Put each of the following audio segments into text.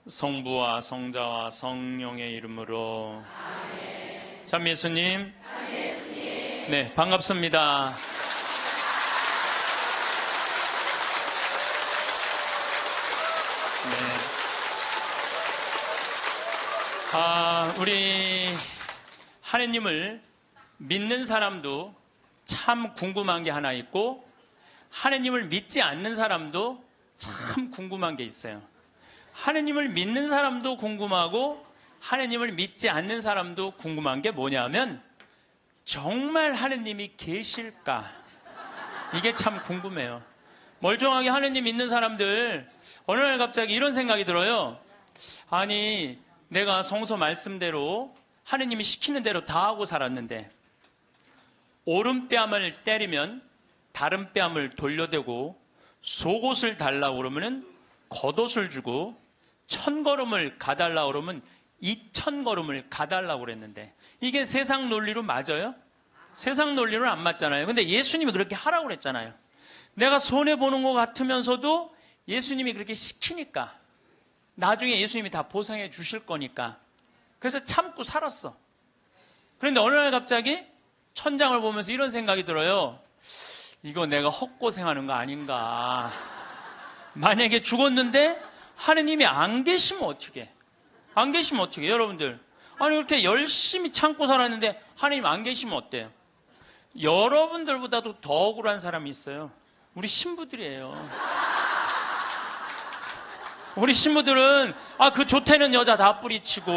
성부와 성자와 성령의 이름으로. 아멘. 참 예수님. 네, 반갑습니다. 네. 우리 하느님을 믿는 사람도 참 궁금한 게 하나 있고, 하느님을 믿지 않는 사람도 참 궁금한 게 있어요. 하느님을 믿는 사람도 궁금하고 하느님을 믿지 않는 사람도 궁금한 게 뭐냐면, 정말 하느님이 계실까? 이게 참 궁금해요. 멀쩡하게 하느님 믿는 사람들 어느 날 갑자기 이런 생각이 들어요. 아니, 내가 성서 말씀대로 하느님이 시키는 대로 다 하고 살았는데, 오른뺨을 때리면 다른 뺨을 돌려대고, 속옷을 달라고 그러면 겉옷을 주고, 1000걸음을 가달라고 그러면 2000걸음을 가달라고 그랬는데, 이게 세상 논리로 맞아요? 세상 논리로는 안 맞잖아요. 근데 예수님이 그렇게 하라고 그랬잖아요. 내가 손해보는 것 같으면서도 예수님이 그렇게 시키니까, 나중에 예수님이 다 보상해 주실 거니까, 그래서 참고 살았어. 그런데 어느 날 갑자기 천장을 보면서 이런 생각이 들어요. 이거 내가 헛고생하는 거 아닌가. 만약에 죽었는데 하느님이 안 계시면 어떻게? 안 계시면 어떻게? 여러분들, 아니 그렇게 열심히 참고 살았는데 하느님 안 계시면 어때요? 여러분들보다도 더 억울한 사람이 있어요. 우리 신부들이에요. 우리 신부들은 그 좋다는 여자 다 뿌리치고,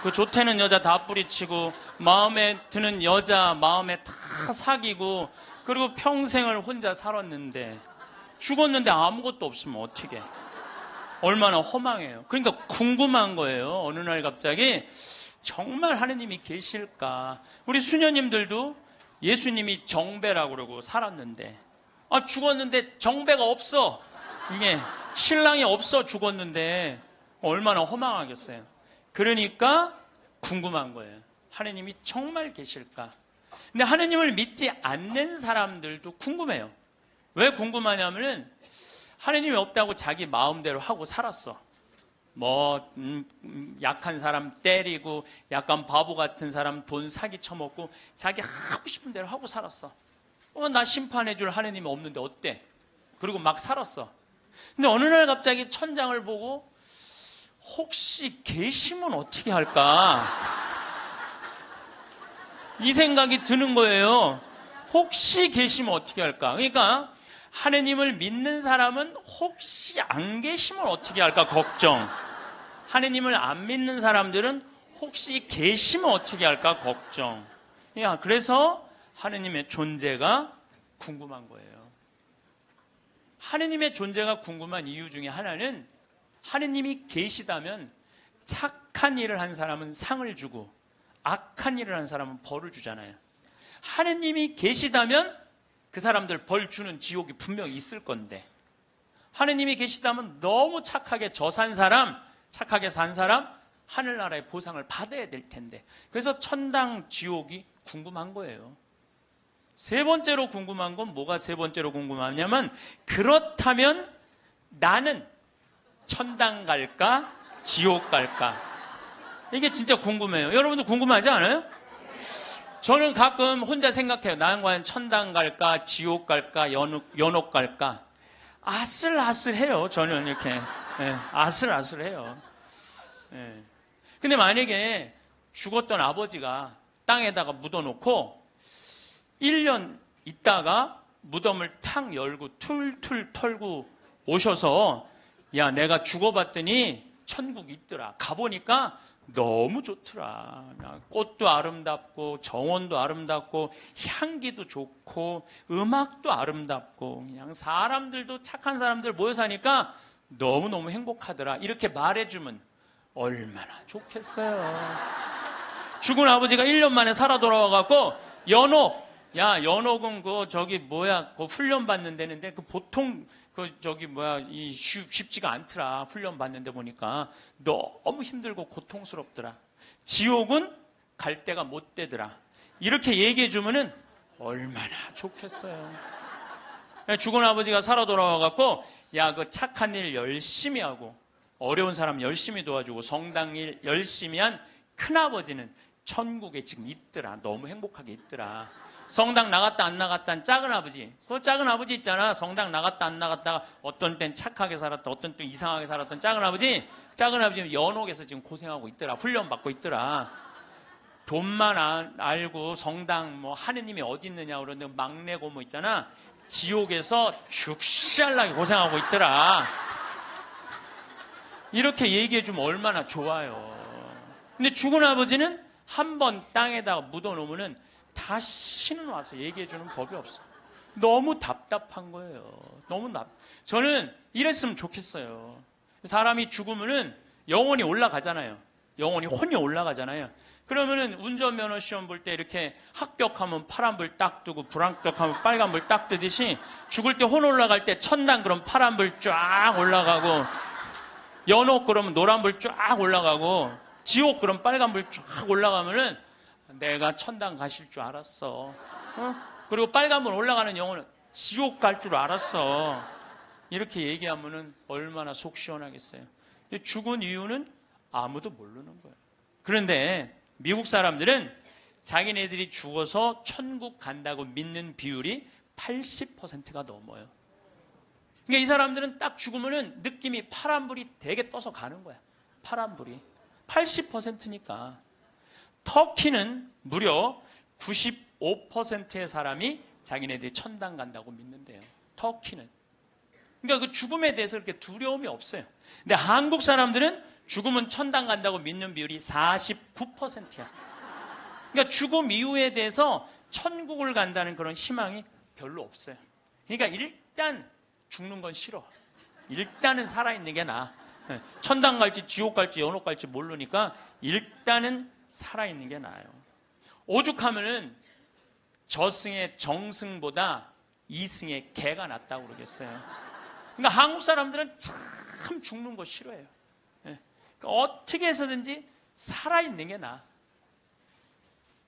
그 좋다는 여자 다 뿌리치고, 마음에 드는 여자 마음에 다 사귀고, 그리고 평생을 혼자 살았는데, 죽었는데 아무것도 없으면 어떻게? 얼마나 허망해요. 그러니까 궁금한 거예요. 어느 날 갑자기 정말 하느님이 계실까? 우리 수녀님들도 예수님이 정배라고 그러고 살았는데, 죽었는데 정배가 없어. 이게 신랑이 없어 죽었는데 얼마나 허망하겠어요. 그러니까 궁금한 거예요. 하느님이 정말 계실까? 근데 하느님을 믿지 않는 사람들도 궁금해요. 왜 궁금하냐면은, 하느님이 없다고 자기 마음대로 하고 살았어. 약한 사람 때리고, 약간 바보 같은 사람 돈 사기 쳐먹고, 자기 하고 싶은 대로 하고 살았어. 나 심판해줄 하느님이 없는데 어때? 그리고 막 살았어. 근데 어느 날 갑자기 천장을 보고, 혹시 계시면 어떻게 할까? 이 생각이 드는 거예요. 혹시 계시면 어떻게 할까? 그러니까 하느님을 믿는 사람은 혹시 안 계시면 어떻게 할까 걱정. 하느님을 안 믿는 사람들은 혹시 계시면 어떻게 할까 걱정. 그래서 하느님의 존재가 궁금한 거예요. 하느님의 존재가 궁금한 이유 중에 하나는, 하느님이 계시다면 착한 일을 한 사람은 상을 주고 악한 일을 한 사람은 벌을 주잖아요. 하느님이 계시다면 그 사람들 벌 주는 지옥이 분명히 있을 건데, 하느님이 계시다면 너무 착하게 산 사람, 착하게 산 사람 하늘나라의 보상을 받아야 될 텐데, 그래서 천당 지옥이 궁금한 거예요. 세 번째로 궁금한 건 뭐가 세 번째로 궁금하냐면, 그렇다면 나는 천당 갈까 지옥 갈까? 이게 진짜 궁금해요. 여러분도 궁금하지 않아요? 저는 가끔 혼자 생각해요. 나는 과연 천당 갈까 지옥 갈까 연옥 갈까? 아슬아슬해요. 저는 이렇게 아슬아슬해요. 근데 만약에 죽었던 아버지가 땅에다가 묻어놓고 1년 있다가 무덤을 탁 열고 툴툴 털고 오셔서, 야, 내가 죽어봤더니 천국이 있더라. 가보니까 너무 좋더라. 꽃도 아름답고 정원도 아름답고 향기도 좋고 음악도 아름답고 그냥 사람들도 착한 사람들 모여 사니까 너무너무 행복하더라. 이렇게 말해주면 얼마나 좋겠어요. 죽은 아버지가 1년 만에 살아 돌아와갖고, 연옥은 그 훈련 받는 데는데 보통 쉽지가 않더라. 훈련 받는데 보니까 너무 힘들고 고통스럽더라. 지옥은 갈 데가 못 되더라. 이렇게 얘기해 주면은 얼마나 좋겠어요. 죽은 아버지가 살아 돌아와갖고, 야, 그 착한 일 열심히 하고 어려운 사람 열심히 도와주고 성당 일 열심히 한 큰아버지는 천국에 지금 있더라. 너무 행복하게 있더라. 성당 나갔다 안 나갔다는 작은 아버지, 그 작은 아버지 있잖아. 성당 나갔다 안 나갔다가 어떤 땐 착하게 살았다, 어떤 땐 이상하게 살았던 작은 아버지는 연옥에서 지금 고생하고 있더라. 훈련받고 있더라. 돈만 알고 성당 뭐 하느님이 어디 있느냐 그러는데 막내 고모 있잖아. 지옥에서 죽살나게 고생하고 있더라. 이렇게 얘기해 주면 얼마나 좋아요. 근데 죽은 아버지는 한 번 땅에다가 묻어놓으면은 다시는 와서 얘기해 주는 법이 없어. 너무 답답한 거예요. 저는 이랬으면 좋겠어요. 사람이 죽으면은 영혼이 올라가잖아요. 영혼이 혼이 올라가잖아요. 그러면은 운전면허 시험 볼 때 이렇게 합격하면 파란불 딱 뜨고 불합격하면 빨간불 딱 뜨듯이 죽을 때 혼 올라갈 때 천당 그럼 파란불 쫙 올라가고 연옥 그러면 노란불 쫙 올라가고 지옥 그럼 빨간불 쫙 올라가면은 내가 천당 가실 줄 알았어. 그리고 빨간불 올라가는 영혼은 지옥 갈 줄 알았어. 이렇게 얘기하면은 얼마나 속 시원하겠어요. 죽은 이유는 아무도 모르는 거예요. 그런데 미국 사람들은 자기네들이 죽어서 천국 간다고 믿는 비율이 80%가 넘어요. 그러니까 이 사람들은 딱 죽으면은 느낌이 파란불이 되게 떠서 가는 거야. 파란불이. 80%니까. 터키는 무려 95%의 사람이 자기네들이 천당 간다고 믿는데요. 터키는. 그러니까 그 죽음에 대해서 그렇게 두려움이 없어요. 근데 한국 사람들은 죽으면 천당 간다고 믿는 비율이 49%야. 그러니까 죽음 이후에 대해서 천국을 간다는 그런 희망이 별로 없어요. 그러니까 일단 죽는 건 싫어. 일단은 살아있는 게 나아. 천당 갈지 지옥 갈지 연옥 갈지 모르니까 일단은 살아있는 게 나아요. 오죽하면은 저승의 정승보다 이승의 개가 낫다고 그러겠어요. 그러니까 한국 사람들은 참 죽는 거 싫어해요. 그러니까 어떻게 해서든지 살아있는 게 나아.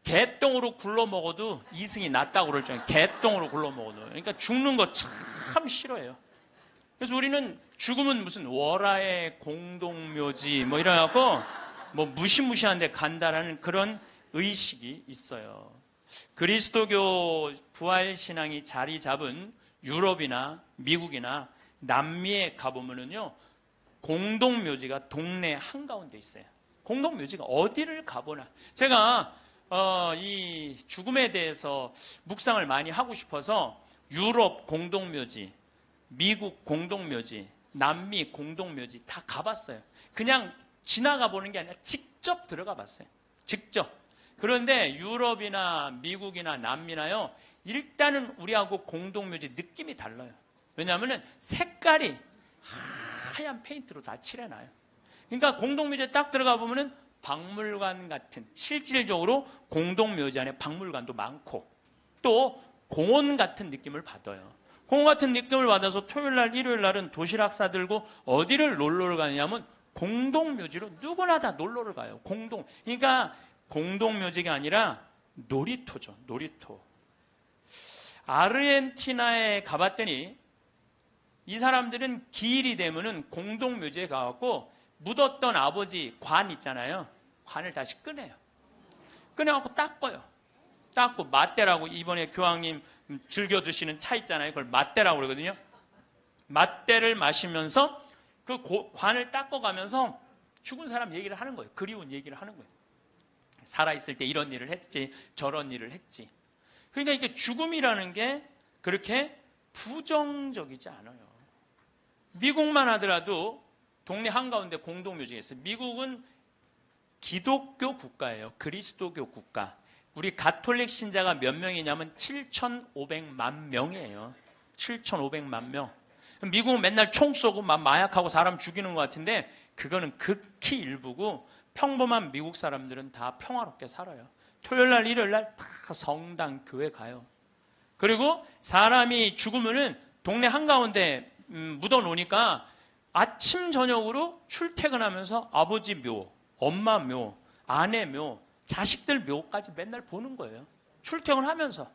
개똥으로 굴러 먹어도 이승이 낫다고 그럴 정도로 개똥으로 굴러 먹어도. 그러니까 죽는 거 참 싫어해요. 그래서 우리는 죽으면 무슨 월화의 공동묘지 뭐 이래갖고 뭐 무시무시한 데 간다라는 그런 의식이 있어요. 그리스도교 부활신앙이 자리 잡은 유럽이나 미국이나 남미에 가보면은요, 공동묘지가 동네 한가운데 있어요. 공동묘지가 어디를 가보나. 제가 이 죽음에 대해서 묵상을 많이 하고 싶어서 유럽 공동묘지, 미국 공동묘지, 남미 공동묘지 다 가봤어요. 그냥 지나가 보는 게 아니라 직접 들어가 봤어요. 직접. 그런데 유럽이나 미국이나 남미나요, 일단은 우리하고 공동묘지 느낌이 달라요. 왜냐하면 색깔이 하얀 페인트로 다 칠해놔요. 그러니까 공동묘지에 딱 들어가 보면은 박물관 같은, 실질적으로 공동묘지 안에 박물관도 많고 또 공원 같은 느낌을 받아요. 공원 같은 느낌을 받아서 토요일날 일요일날은 도시락 싸들고 어디를 놀러를 가냐면 공동묘지로 누구나 다 놀러를 가요. 그러니까 공동묘지가 아니라 놀이터죠. 놀이터. 아르헨티나에 가봤더니 이 사람들은 기일이 되면은 공동묘지에 가갖고 묻었던 아버지 관 있잖아요. 관을 다시 꺼내요. 꺼내갖고 닦아요. 닦고 맞대라고, 이번에 교황님 즐겨 드시는 차 있잖아요. 그걸 맞대라고 그러거든요. 맞대를 마시면서 그 관을 닦아가면서 죽은 사람 얘기를 하는 거예요. 그리운 얘기를 하는 거예요. 살아있을 때 이런 일을 했지, 저런 일을 했지. 그러니까 이게 죽음이라는 게 그렇게 부정적이지 않아요. 미국만 하더라도 동네 한가운데 공동묘지가 있어요. 미국은 기독교 국가예요. 그리스도교 국가. 우리 가톨릭 신자가 몇 명이냐면 7,500만 명이에요. 7,500만 명. 미국은 맨날 총 쏘고 마약하고 사람 죽이는 것 같은데 그거는 극히 일부고 평범한 미국 사람들은 다 평화롭게 살아요. 토요일날 일요일날 다 성당 교회 가요. 그리고 사람이 죽으면은 동네 한가운데 묻어놓으니까 아침 저녁으로 출퇴근하면서 아버지 묘, 엄마 묘, 아내 묘, 자식들 묘까지 맨날 보는 거예요. 출퇴근하면서.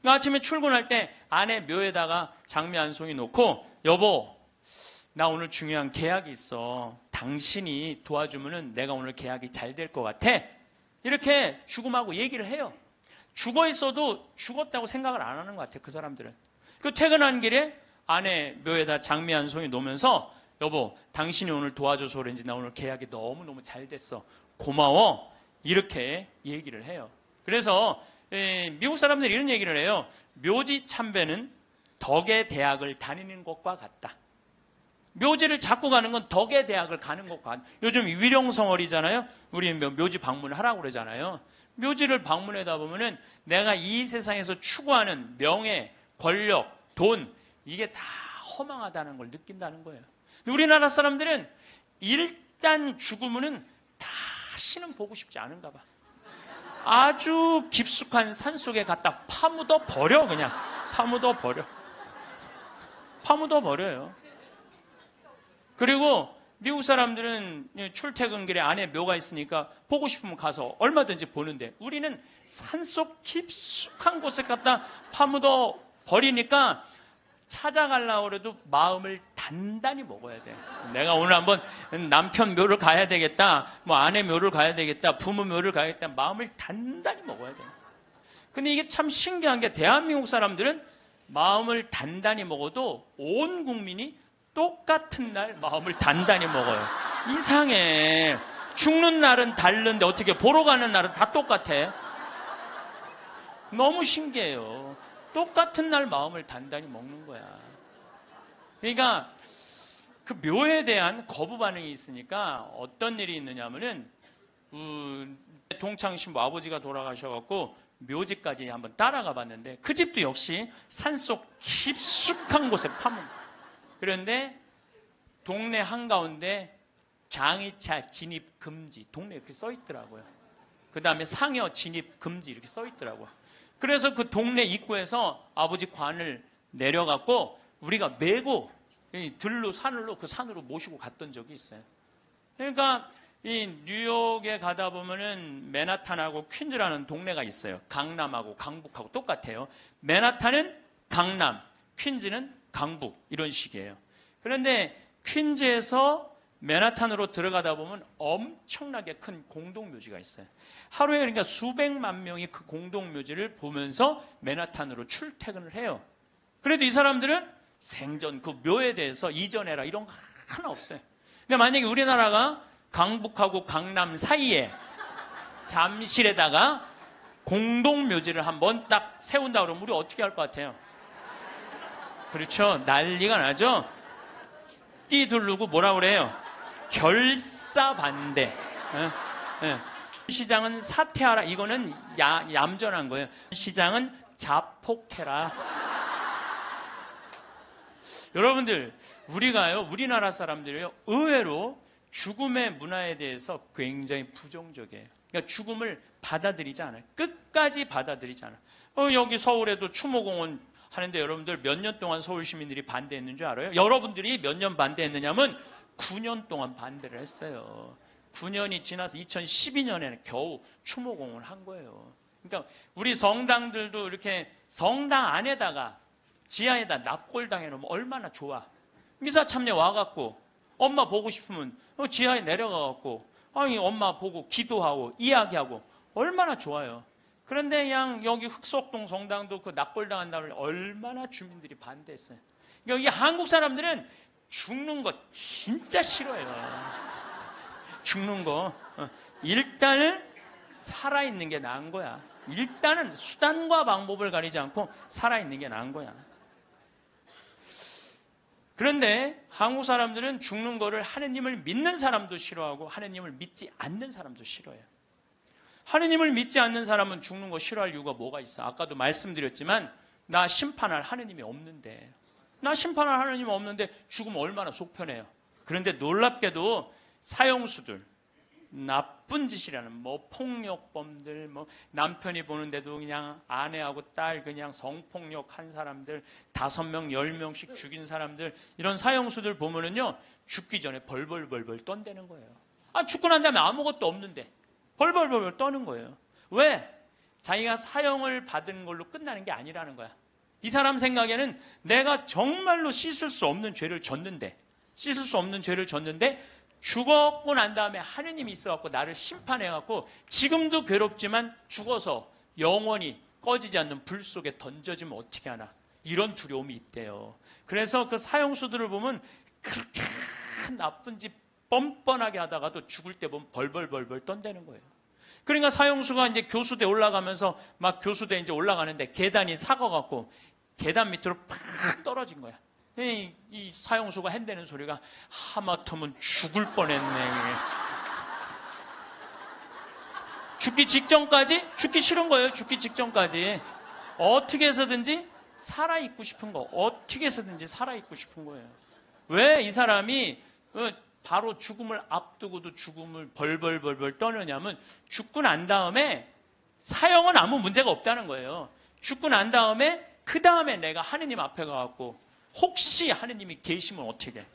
그러니까 아침에 출근할 때 아내 묘에다가 장미 한 송이 놓고, 여보, 나 오늘 중요한 계약이 있어. 당신이 도와주면은 내가 오늘 계약이 잘 될 것 같아. 이렇게 죽음하고 얘기를 해요. 죽어 있어도 죽었다고 생각을 안 하는 것 같아요. 그 사람들은. 그 퇴근한 길에 아내 묘에다 장미 한 송이 놓으면서 여보, 당신이 오늘 도와줘서 그런지 나 오늘 계약이 너무너무 잘 됐어. 고마워. 이렇게 얘기를 해요. 그래서 미국 사람들이 이런 얘기를 해요. 묘지 참배는 덕의 대학을 다니는 것과 같다. 묘지를 자꾸 가는 건 덕의 대학을 가는 것과 같다. 요즘 위령성월이잖아요. 우리 묘지 방문을 하라고 그러잖아요. 묘지를 방문하다 보면은 내가 이 세상에서 추구하는 명예, 권력, 돈, 이게 다 허망하다는 걸 느낀다는 거예요. 우리나라 사람들은 일단 죽으면은 다시는 보고 싶지 않은가 봐. 아주 깊숙한 산속에 갖다 파묻어 버려. 그냥 파묻어 버려요. 그리고 미국 사람들은 출퇴근길에 안에 묘가 있으니까 보고 싶으면 가서 얼마든지 보는데, 우리는 산속 깊숙한 곳에 갖다 파묻어 버리니까 찾아가려고 해도 마음을 단단히 먹어야 돼. 내가 오늘 한번 남편 묘를 가야 되겠다, 뭐 아내 묘를 가야 되겠다, 부모 묘를 가야겠다, 마음을 단단히 먹어야 돼. 근데 이게 참 신기한 게, 대한민국 사람들은 마음을 단단히 먹어도 온 국민이 똑같은 날 마음을 단단히 먹어요. 이상해. 죽는 날은 다른데 어떻게 보러 가는 날은 다 똑같아? 너무 신기해요. 똑같은 날 마음을 단단히 먹는 거야. 그러니까 그 묘에 대한 거부 반응이 있으니까 어떤 일이 있느냐면은 동창신부 아버지가 돌아가셔갖고 묘지까지 한번 따라가 봤는데, 그 집도 역시 산속 깊숙한 곳에 파문. 그런데 동네 한가운데 장의차 진입 금지, 동네 이렇게 써 있더라고요. 그 다음에 상여 진입 금지 이렇게 써 있더라고요. 그래서 그 동네 입구에서 아버지 관을 내려갖고 우리가 메고 들로 산으로, 그 산으로 모시고 갔던 적이 있어요. 그러니까 이 뉴욕에 가다 보면은 맨하탄하고 퀸즈라는 동네가 있어요. 강남하고 강북하고 똑같아요. 맨하탄은 강남, 퀸즈는 강북, 이런 식이에요. 그런데 퀸즈에서 맨하탄으로 들어가다 보면 엄청나게 큰 공동묘지가 있어요. 하루에 그러니까 수백만 명이 그 공동묘지를 보면서 맨하탄으로 출퇴근을 해요. 그래도 이 사람들은 생전 그 묘에 대해서 이전해라 이런 거 하나 없어요. 근데 만약에 우리나라가 강북하고 강남 사이에 잠실에다가 공동묘지를 한번 딱 세운다 그러면 우리 어떻게 할 것 같아요? 그렇죠. 난리가 나죠. 띠 두르고 뭐라 그래요? 결사반대. 시장은 사퇴하라. 이거는 얌전한 거예요. 시장은 자폭해라. 여러분들, 우리나라 사람들이요, 의외로 죽음의 문화에 대해서 굉장히 부정적이에요. 그러니까 죽음을 받아들이지 않아요. 끝까지 받아들이지 않아요. 여기 서울에도 추모공원 하는데 여러분들 몇 년 동안 서울 시민들이 반대했는 줄 알아요? 여러분들이 몇 년 반대했느냐면 9년 동안 반대를 했어요. 9년이 지나서 2012년에는 겨우 추모공헌을 한 거예요. 그러니까 우리 성당들도 이렇게 성당 안에다가 지하에다 납골당 해놓으면 얼마나 좋아. 미사 참여 와갖고 엄마 보고 싶으면 지하에 내려가갖고 엄마 보고 기도하고 이야기하고 얼마나 좋아요. 그런데 그냥 여기 흑석동 성당도 그 납골당 한다면 얼마나 주민들이 반대했어요. 그러니까 여기 한국 사람들은 죽는 거 진짜 싫어해요. 죽는 거. 일단은 살아있는 게 나은 거야. 일단은 수단과 방법을 가리지 않고 살아있는 게 나은 거야. 그런데 한국 사람들은 죽는 거를 하느님을 믿는 사람도 싫어하고 하느님을 믿지 않는 사람도 싫어해요. 하느님을 믿지 않는 사람은 죽는 거 싫어할 이유가 뭐가 있어? 아까도 말씀드렸지만 나 심판할 하느님이 없는데, 나 심판할 하느님이 없는데 죽으면 얼마나 속편해요. 그런데 놀랍게도 사형수들, 나쁜 짓이라는 뭐 폭력범들, 뭐 남편이 보는데도 그냥 아내하고 딸 그냥 성폭력한 사람들, 5명, 10명씩 죽인 사람들, 이런 사형수들 보면은요 죽기 전에 벌벌벌벌 떤다는 거예요. 죽고 난 다음에 아무것도 없는데 벌벌벌벌 떠는 거예요. 왜? 자기가 사형을 받은 걸로 끝나는 게 아니라는 거야. 이 사람 생각에는 내가 정말로 씻을 수 없는 죄를 졌는데 죽었고 난 다음에 하느님이 있어갖고 나를 심판해갖고 지금도 괴롭지만 죽어서 영원히 꺼지지 않는 불 속에 던져지면 어떻게 하나, 이런 두려움이 있대요. 그래서 그 사형수들을 보면 그렇게 나쁜 짓 뻔뻔하게 하다가도 죽을 때 보면 벌벌벌벌 떤다는 거예요. 그러니까 사형수가 이제 교수대 올라가면서 막 교수대 이제 올라가는데 계단이 삭아갖고 계단 밑으로 팍 떨어진 거야. 이 사형수가 한다는 소리가 하마터면 죽을 뻔했네. 죽기 직전까지 죽기 싫은 거예요. 죽기 직전까지 어떻게 해서든지 살아있고 싶은 거, 어떻게 해서든지 살아있고 싶은 거예요. 왜 이 사람이 바로 죽음을 앞두고도 죽음을 벌벌벌벌 떠느냐면 죽고 난 다음에 사형은 아무 문제가 없다는 거예요. 죽고 난 다음에 그 다음에 내가 하느님 앞에 가갖고 혹시 하느님이 계시면 어떻게 해?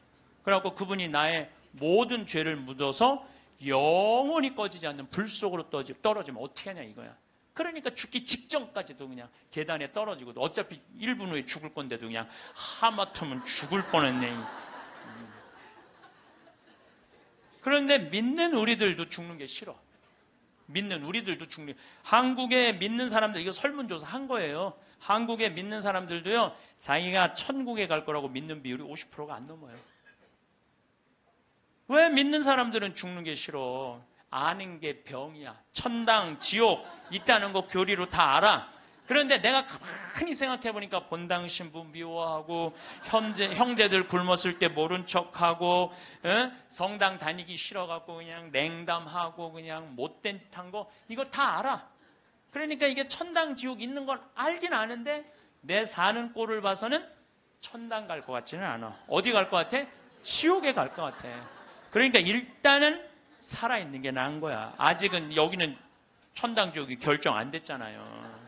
그래갖고 그분이 나의 모든 죄를 묻어서 영원히 꺼지지 않는 불 속으로 떨어지면 어떻게 하냐 이거야. 그러니까 죽기 직전까지도 그냥 계단에 떨어지고 어차피 1분 후에 죽을 건데도 그냥 하마터면 죽을 뻔했네. 그런데 믿는 우리들도 죽는 게 싫어. 믿는 우리들도 죽는. 한국에 믿는 사람들, 이거 설문조사 한 거예요. 한국에 믿는 사람들도요, 자기가 천국에 갈 거라고 믿는 비율이 50%가 안 넘어요. 왜 믿는 사람들은 죽는 게 싫어? 아는 게 병이야. 천당, 지옥 있다는 거 교리로 다 알아. 그런데 내가 가만히 생각해보니까 본당 신부 미워하고 형제들 굶었을 때 모른 척하고 성당 다니기 싫어갖고 그냥 냉담하고 그냥 못된 짓 한 거 이거 다 알아. 그러니까 이게 천당 지옥 있는 건 알긴 아는데 내 사는 꼴을 봐서는 천당 갈 것 같지는 않아. 어디 갈 것 같아? 지옥에 갈 것 같아. 그러니까 일단은 살아있는 게 나은 거야. 아직은 여기는 천당 지옥이 결정 안 됐잖아요.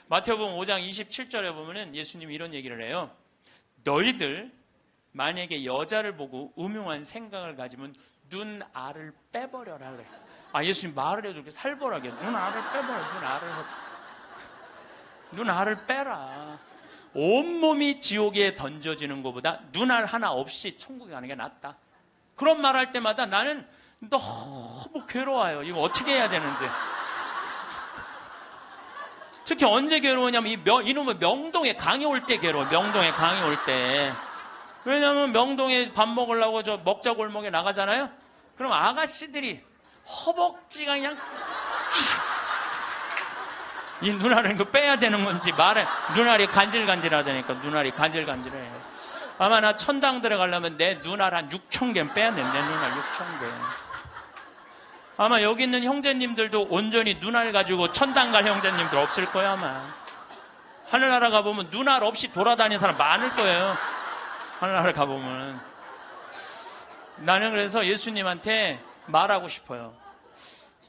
마태복음 5장 27절에 보면은 예수님이 이런 얘기를 해요. 너희들 만약에 여자를 보고 음흉한 생각을 가지면 눈알을 빼버려라 그래. 아, 예수님 말을 해도 이렇게 살벌하게 눈알을 빼버려. 눈알을 빼라. 온몸이 지옥에 던져지는 것보다 눈알 하나 없이 천국에 가는 게 낫다. 그런 말 할 때마다 나는 너무 괴로워요. 이거 어떻게 해야 되는지. 특히 언제 괴로우냐면 이놈의 명동에 강의 올 때 괴로워. 명동에 강의 올 때. 왜냐면 명동에 밥 먹으려고 저 먹자골목에 나가잖아요. 그럼 아가씨들이 허벅지가 그냥 이 눈알은 이거 빼야 되는 건지 말해. 눈알이 간질간질하다니까. 눈알이 간질간질해. 아마 나 천당 들어가려면 내 눈알 한 6,000개는 빼야 돼. 내 눈알 6,000개. 아마 여기 있는 형제님들도 온전히 눈알 가지고 천당 갈 형제님들 없을 거야 아마. 하늘나라 가보면 눈알 없이 돌아다니는 사람 많을 거예요. 하늘나라 가보면. 나는 그래서 예수님한테 말하고 싶어요.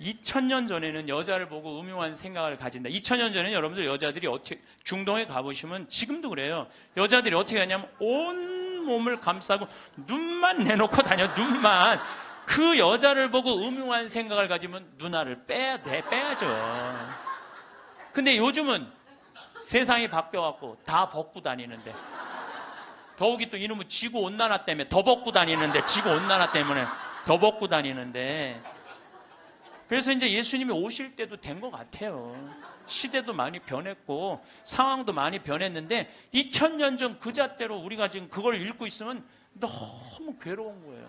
2000년 전에는 여자를 보고 음흉한 생각을 가진다. 2000년 전에는 여러분들 여자들이 어떻게, 중동에 가보시면 지금도 그래요. 여자들이 어떻게 하냐면 온 몸을 감싸고 눈만 내놓고 다녀. 눈만. 그 여자를 보고 음흉한 생각을 가지면 눈알을 빼야 돼. 빼야죠. 근데 요즘은 세상이 바뀌어갖고 다 벗고 다니는데, 더욱이 또 이놈의 지구온난화 때문에 더 벗고 다니는데, 지구온난화 때문에 더 벗고 다니는데, 그래서 이제 예수님이 오실 때도 된 것 같아요. 시대도 많이 변했고 상황도 많이 변했는데 2000년 전 그 잣대로 우리가 지금 그걸 읽고 있으면 너무 괴로운 거예요.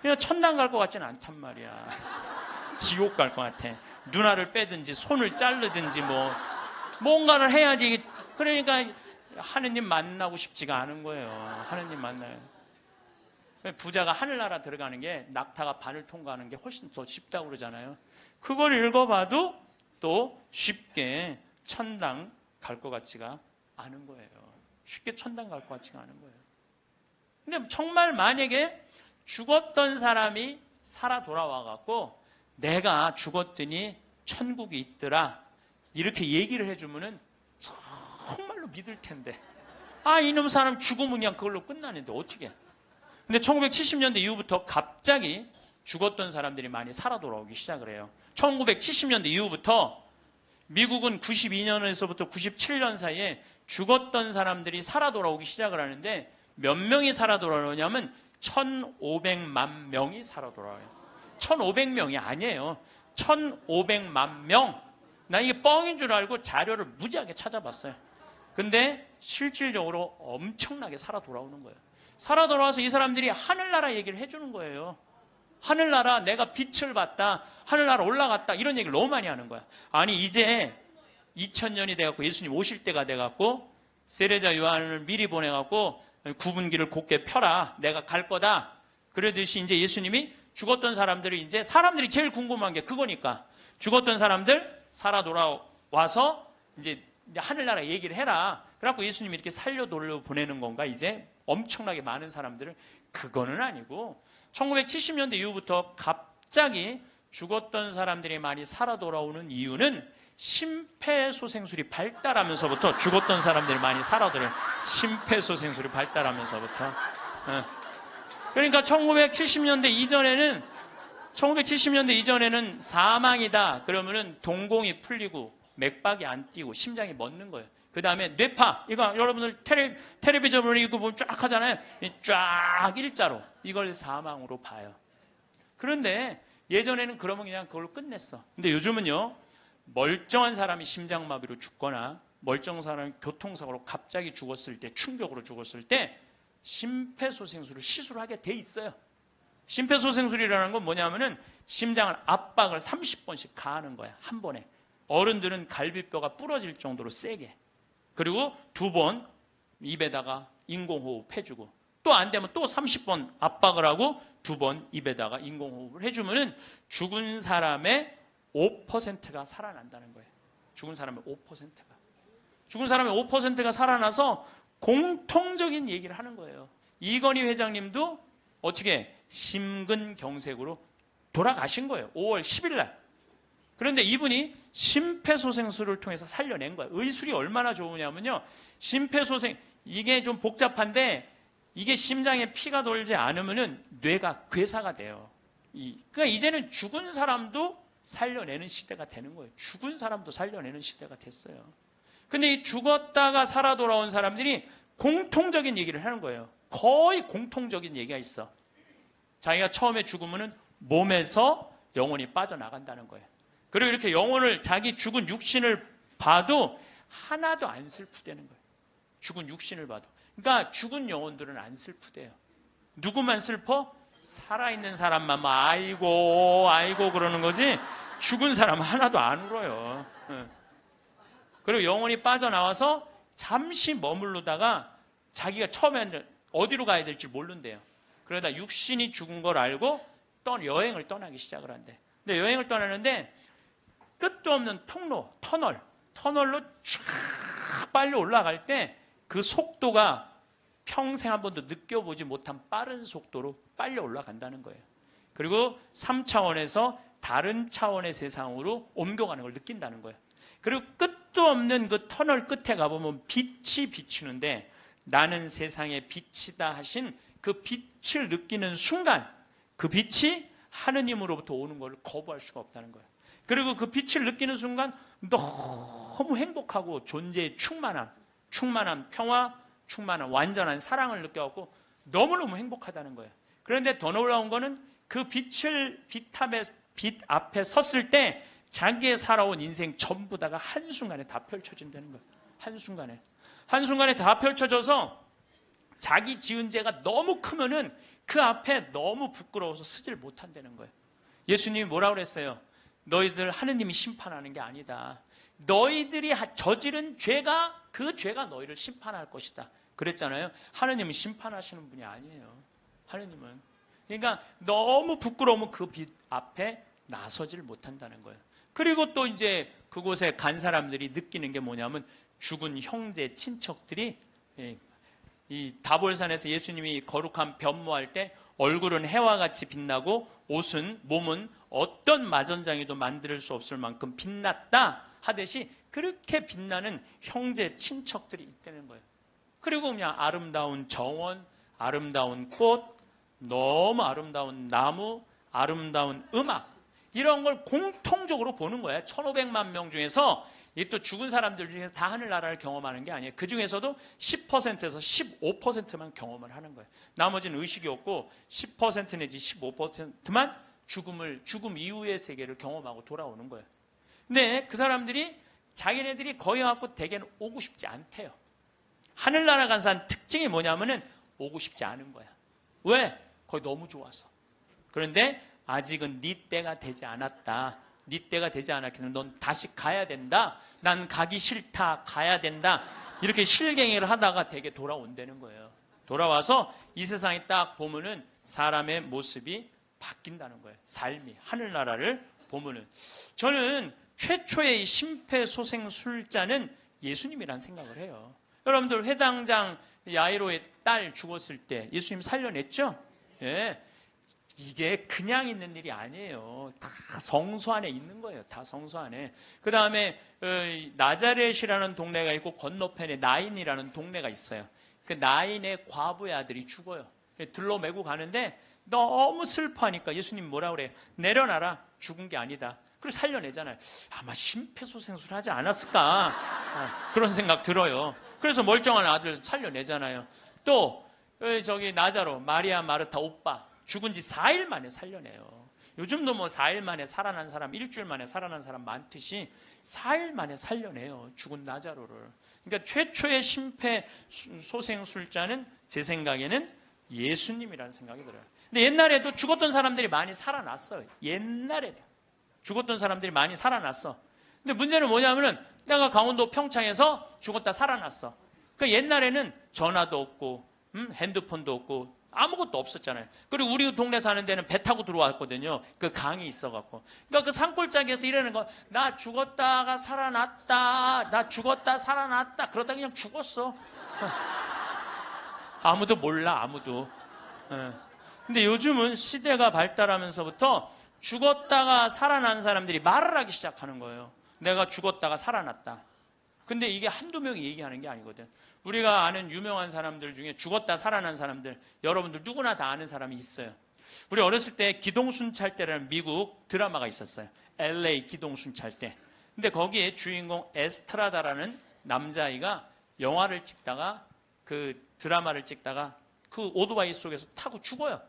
그냥 천당 갈 것 같지는 않단 말이야. 지옥 갈 것 같아. 눈알을 빼든지 손을 자르든지 뭔가를 해야지. 그러니까 하느님 만나고 싶지가 않은 거예요. 하느님 만나요. 부자가 하늘나라 들어가는 게 낙타가 반을 통과하는 게 훨씬 더 쉽다고 그러잖아요. 그걸 읽어봐도 또 쉽게 천당 갈 것 같지가 않은 거예요. 쉽게 천당 갈 것 같지가 않은 거예요. 근데 정말 만약에 죽었던 사람이 살아 돌아와갖고 내가 죽었더니 천국이 있더라 이렇게 얘기를 해주면은 정말로 믿을 텐데, 아, 이놈 사람 죽으면 그냥 그걸로 끝나는데 어떻게. 근데 1970년대 이후부터 갑자기 죽었던 사람들이 많이 살아 돌아오기 시작을 해요. 1970년대 이후부터 미국은 92년에서부터 97년 사이에 죽었던 사람들이 살아 돌아오기 시작을 하는데 몇 명이 살아 돌아오냐면 1,500만 명이 살아 돌아와요. 1,500명이 아니에요. 1,500만 명. 나 이게 뻥인 줄 알고 자료를 무지하게 찾아봤어요. 근데 실질적으로 엄청나게 살아 돌아오는 거예요. 살아 돌아와서 이 사람들이 하늘나라 얘기를 해주는 거예요. 하늘나라, 내가 빛을 봤다, 하늘나라 올라갔다, 이런 얘기를 너무 많이 하는 거야. 아니 이제 2000년이 돼갖고 예수님 오실 때가 돼갖고 세례자 요한을 미리 보내갖고 구분기를 곧게 펴라, 내가 갈 거다. 그러듯이 이제 예수님이 죽었던 사람들이, 이제 사람들이 제일 궁금한 게 그거니까, 죽었던 사람들 살아 돌아와서 이제 하늘나라 얘기를 해라. 그래갖고 예수님이 이렇게 살려 돌려 보내는 건가, 이제 엄청나게 많은 사람들을. 그거는 아니고 1970년대 이후부터 갑자기 죽었던 사람들이 많이 살아 돌아오는 이유는 심폐소생술이 발달하면서부터, 죽었던 사람들이 많이 살아 돌아오는 심폐소생술이 발달하면서부터. 그러니까 1970년대 이전에는 사망이다 그러면은 동공이 풀리고 맥박이 안 뛰고 심장이 멎는 거예요. 그 다음에 뇌파, 이거 여러분들 텔레비전으로 이거 보면 쫙 하잖아요. 쫙 일자로, 이걸 사망으로 봐요. 그런데 예전에는 그러면 그냥 그걸로 끝냈어. 근데 요즘은요, 멀쩡한 사람이 심장마비로 죽거나 멀쩡한 사람이 교통사고로 갑자기 죽었을 때, 충격으로 죽었을 때 심폐소생술을 시술을 하게 돼 있어요. 심폐소생술이라는 건 뭐냐면은 심장을 압박을 30번씩 가하는 거야, 한 번에. 어른들은 갈비뼈가 부러질 정도로 세게. 그리고 2번 입에다가 인공호흡 해주고, 또 안 되면 또 30번 압박을 하고 2번 입에다가 인공호흡을 해주면은 죽은 사람의 5%가 살아난다는 거예요. 죽은 사람의 5%가 살아나서 공통적인 얘기를 하는 거예요. 이건희 회장님도 어떻게 심근경색으로 돌아가신 거예요. 5월 10일 날. 그런데 이분이 심폐소생술을 통해서 살려낸 거예요. 의술이 얼마나 좋으냐면요, 심폐소생, 이게 좀 복잡한데, 이게 심장에 피가 돌지 않으면은 뇌가 괴사가 돼요. 그러니까 이제는 죽은 사람도 살려내는 시대가 되는 거예요. 죽은 사람도 살려내는 시대가 됐어요. 근데 이 죽었다가 살아 돌아온 사람들이 공통적인 얘기를 하는 거예요. 거의 공통적인 얘기가 있어. 자기가 처음에 죽으면은 몸에서 영혼이 빠져나간다는 거예요. 그리고 이렇게 영혼을, 자기 죽은 육신을 봐도 하나도 안 슬프대는 거예요. 죽은 육신을 봐도. 그러니까 죽은 영혼들은 안 슬프대요. 누구만 슬퍼? 살아있는 사람만 막 아이고 아이고 그러는 거지, 죽은 사람 하나도 안 울어요. 그리고 영혼이 빠져나와서 잠시 머무르다가 자기가 처음에는 어디로 가야 될지 모른대요. 그러다 육신이 죽은 걸 알고 여행을 떠나기 시작을 한대. 근데 여행을 떠나는데 끝도 없는 통로, 터널로 쫙 빨리 올라갈 때 그 속도가 평생 한 번도 느껴보지 못한 빠른 속도로 빨리 올라간다는 거예요. 그리고 3차원에서 다른 차원의 세상으로 옮겨가는 걸 느낀다는 거예요. 그리고 끝도 없는 그 터널 끝에 가보면 빛이 비추는데, 나는 세상의 빛이다 하신 그 빛을 느끼는 순간, 그 빛이 하느님으로부터 오는 걸 거부할 수가 없다는 거예요. 그리고 그 빛을 느끼는 순간 너무 행복하고 존재의 충만함, 평화, 충만함, 완전한 사랑을 느껴갖고 너무너무 행복하다는 거예요. 그런데 더 놀라운 거는 그 빛 앞에 섰을 때 자기의 살아온 인생 전부 다가 한순간에 다 펼쳐진다는 거예요. 한순간에 다 펼쳐져서 자기 지은 죄가 너무 크면은 그 앞에 너무 부끄러워서 서질 못한다는 거예요. 예수님이 뭐라고 그랬어요? 너희들 하느님이 심판하는 게 아니다. 너희들이 저지른 죄가, 그 죄가 너희를 심판할 것이다. 그랬잖아요. 하느님은 심판하시는 분이 아니에요. 하느님은. 그러니까 너무 부끄러우면 그 빛 앞에 나서질 못한다는 거예요. 그리고 또 이제 그곳에 간 사람들이 느끼는 게 뭐냐면, 죽은 형제, 친척들이 이 다볼산에서 예수님이 거룩한 변모할 때 얼굴은 해와 같이 빛나고 몸은 어떤 마전장이도 만들 수 없을 만큼 빛났다 하듯이 그렇게 빛나는 형제, 친척들이 있다는 거예요. 그리고 그냥 아름다운 정원, 아름다운 꽃, 너무 아름다운 나무, 아름다운 음악, 이런 걸 공통적으로 보는 거예요. 1,500만 명 중에서 이게 또 죽은 사람들 중에서 다 하늘나라를 경험하는 게 아니에요. 그 중에서도 10%에서 15%만 경험을 하는 거예요. 나머지는 의식이 없고 10% 내지 15%만 죽음 이후의 세계를 경험하고 돌아오는 거예요. 근데 그 사람들이 자기네들이 거기 갖고 대개는 오고 싶지 않대요. 하늘나라 간 사람 특징이 뭐냐면은 오고 싶지 않은 거야. 왜? 거기 너무 좋아서. 그런데 아직은 네 때가 되지 않았다. 네 때가 되지 않았기 때문에 넌 다시 가야 된다. 난 가기 싫다. 가야 된다. 이렇게 실갱이를 하다가 되게 돌아온다는 거예요. 돌아와서 이 세상에 딱 보면은 사람의 모습이 바뀐다는 거예요. 삶이 하늘나라를 보면은. 저는 최초의 심폐소생술자는 예수님이라는 생각을 해요. 여러분들 회당장 야이로의 딸 죽었을 때 예수님 살려냈죠? 예. 이게 그냥 있는 일이 아니에요. 다 성소 안에 있는 거예요. 다 성소 안에. 그 다음에 나자렛이라는 동네가 있고 건너편에 나인이라는 동네가 있어요. 그 나인의 과부의 아들이 죽어요. 들로 메고 가는데 너무 슬퍼하니까 예수님 뭐라 그래요? 내려놔라. 죽은 게 아니다. 그리고 살려내잖아요. 아마 심폐소생술 하지 않았을까? 그런 생각 들어요. 그래서 멀쩡한 아들 살려내잖아요. 또 저기 나자로 마리아 마르타 오빠 죽은 지 4일 만에 살려내요. 요즘도 뭐 4일 만에 살아난 사람, 일주일 만에 살아난 사람 많듯이 4일 만에 살려내요. 죽은 나자로를. 그러니까 최초의 심폐소생술자는 제 생각에는 예수님이라는 생각이 들어요. 근데 옛날에도 죽었던 사람들이 많이 살아났어요. 옛날에도 죽었던 사람들이 많이 살아났어. 근데 문제는 뭐냐면은 내가 강원도 평창에서 죽었다 살아났어. 그 옛날에는 전화도 없고 핸드폰도 없고 아무것도 없었잖아요. 그리고 우리 동네 사는 데는 배 타고 들어왔거든요. 그 강이 있어갖고. 그러니까 그 산골짜기에서 이러는 거, 나 죽었다가 살아났다. 나 죽었다 살아났다. 그러다 그냥 죽었어. 아무도 몰라, 아무도. 근데 요즘은 시대가 발달하면서부터 죽었다가 살아난 사람들이 말을 하기 시작하는 거예요. 내가 죽었다가 살아났다. 근데 이게 한두 명이 얘기하는 게 아니거든. 우리가 아는 유명한 사람들 중에 죽었다 살아난 사람들, 여러분들 누구나 다 아는 사람이 있어요. 우리 어렸을 때 기동순찰대라는 미국 드라마가 있었어요. LA 기동순찰대. 근데 거기에 주인공 에스트라다라는 남자아이가 영화를 찍다가 그 드라마를 찍다가 그 오토바이 속에서 타고 죽어요.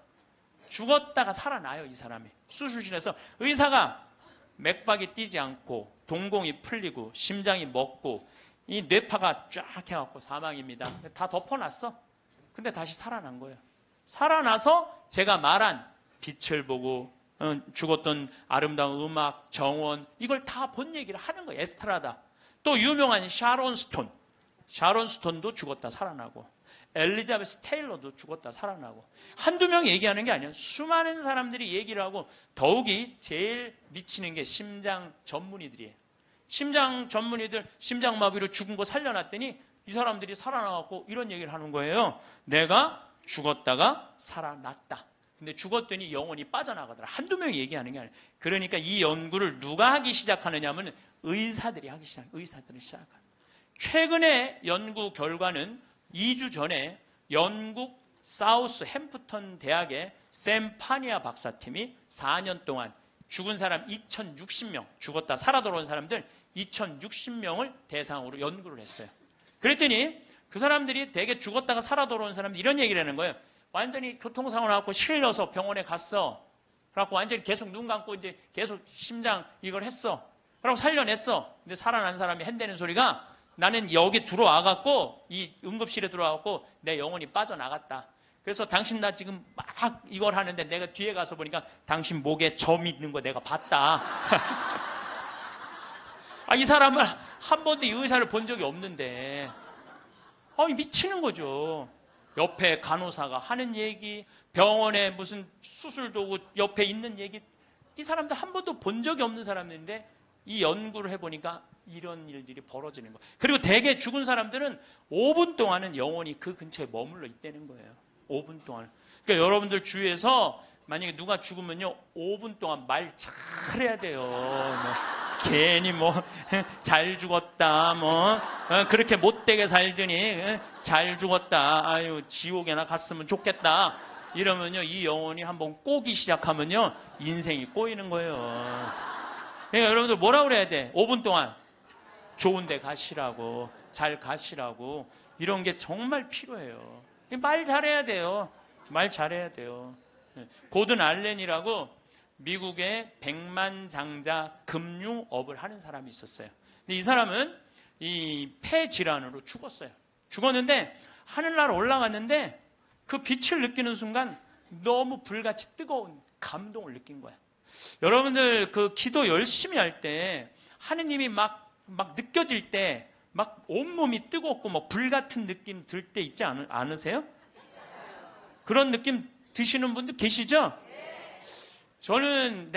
죽었다가 살아나요, 이 사람이. 수술실에서 의사가 맥박이 뛰지 않고 동공이 풀리고 심장이 멎고 이 뇌파가 쫙 해갖고 사망입니다. 다 덮어놨어. 근데 다시 살아난 거예요. 살아나서 제가 말한 빛을 보고 죽었던 아름다운 음악, 정원 이걸 다 본 얘기를 하는 거예요. 에스트라다. 또 유명한 샤론 스톤. 샤론 스톤도 죽었다 살아나고 엘리자베스 테일러도 죽었다 살아나고 한두 명 얘기하는 게 아니야. 수많은 사람들이 얘기를 하고 더욱이 제일 미치는 게 심장 전문의들이에요. 심장 전문의들 심장마비로 죽은 거 살려놨더니 이 사람들이 살아나갖고 이런 얘기를 하는 거예요. 내가 죽었다가 살아났다. 근데 죽었더니 영혼이 빠져나가더라. 한두 명이 얘기하는 게 아니에요. 그러니까 이 연구를 누가 하기 시작하느냐 하면 의사들이 하기 시작해요. 의사들이 시작해요. 최근에 연구 결과는 2주 전에 영국 사우스 햄프턴 대학의 샘 파니아 박사팀이 4년 동안 죽은 사람 2060명, 죽었다 살아 돌아온 사람들 2060명을 대상으로 연구를 했어요. 그랬더니 그 사람들이 되게 죽었다가 살아 돌아온 사람들 이런 얘기를 하는 거예요. 완전히 교통사고 나갖고 실려서 병원에 갔어. 그래갖고 완전히 계속 눈 감고 이제 계속 심장 이걸 했어. 그러고 살려냈어. 근데 살아난 사람이 한다는 소리가 나는 여기 들어와갖고 이 응급실에 들어와갖고 내 영혼이 빠져나갔다. 그래서 당신 나 지금 막 이걸 하는데 내가 뒤에 가서 보니까 당신 목에 점 있는 거 내가 봤다. 이 사람은 한 번도 이 의사를 본 적이 없는데 미치는 거죠. 옆에 간호사가 하는 얘기, 병원에 무슨 수술 도구 옆에 있는 얘기, 이 사람들 한 번도 본 적이 없는 사람인데 이 연구를 해보니까 이런 일들이 벌어지는 거예요. 그리고 대개 죽은 사람들은 5분 동안은 영원히 그 근처에 머물러 있다는 거예요. 5분 동안. 그러니까 여러분들 주위에서 만약에 누가 죽으면요 5분 동안 말 잘해야 돼요. 괜히 잘 죽었다 그렇게 못되게 살더니 잘 죽었다. 아유 지옥에나 갔으면 좋겠다. 이러면요 이 영혼이 한번 꼬기 시작하면요 인생이 꼬이는 거예요. 그러니까 여러분들 뭐라 그래야 돼? 5분 동안 좋은 데 가시라고, 잘 가시라고, 이런 게 정말 필요해요. 말 잘해야 돼요. 말 잘해야 돼요. 고든 알렌이라고 미국의 백만장자 금융업을 하는 사람이 있었어요. 근데 이 사람은 이 폐 질환으로 죽었어요. 죽었는데 하늘나라 올라갔는데 그 빛을 느끼는 순간 너무 불같이 뜨거운 감동을 느낀 거야. 여러분들 그 기도 열심히 할 때 하느님이 막 느껴질 때 막 온몸이 뜨겁고 뭐 불 같은 느낌 들 때 있지 않으세요? 그런 느낌 드시는 분들 계시죠? 저는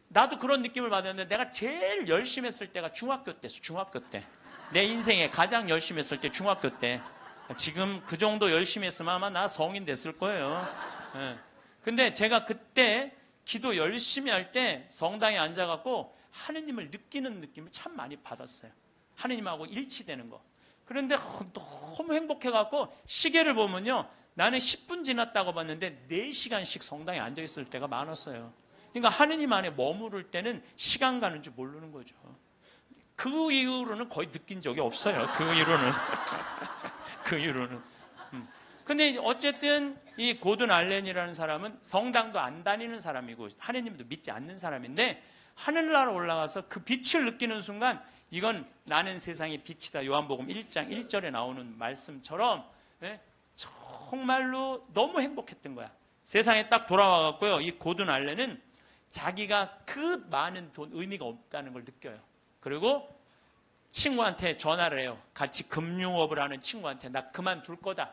나도 그런 느낌을 받았는데 내가 제일 열심히 했을 때가 중학교 때였어. 중학교 때. 내 인생에 가장 열심히 했을 때 중학교 때. 지금 그 정도 열심히 했으면 아마 나 성인 됐을 거예요. 근데 제가 그때 기도 열심히 할 때 성당에 앉아갖고 하느님을 느끼는 느낌을 참 많이 받았어요. 하느님하고 일치되는 거. 그런데 너무 행복해갖고 시계를 보면요. 나는 10분 지났다고 봤는데 4시간씩 성당에 앉아있을 때가 많았어요. 그러니까 하느님 안에 머무를 때는 시간 가는 줄 모르는 거죠. 그 이후로는 거의 느낀 적이 없어요. 그 이후로는. 그 이후로는. 근데 어쨌든 이 고든 알렌이라는 사람은 성당도 안 다니는 사람이고 하느님도 믿지 않는 사람인데 하늘나라 올라가서 그 빛을 느끼는 순간 이건 나는 세상의 빛이다. 요한복음 1장 1절에 나오는 말씀처럼 정말로 너무 행복했던 거야. 세상에 딱 돌아와갖고요. 이 고든 알렌은 자기가 그 많은 돈 의미가 없다는 걸 느껴요. 그리고 친구한테 전화를 해요. 같이 금융업을 하는 친구한테 나 그만둘 거다.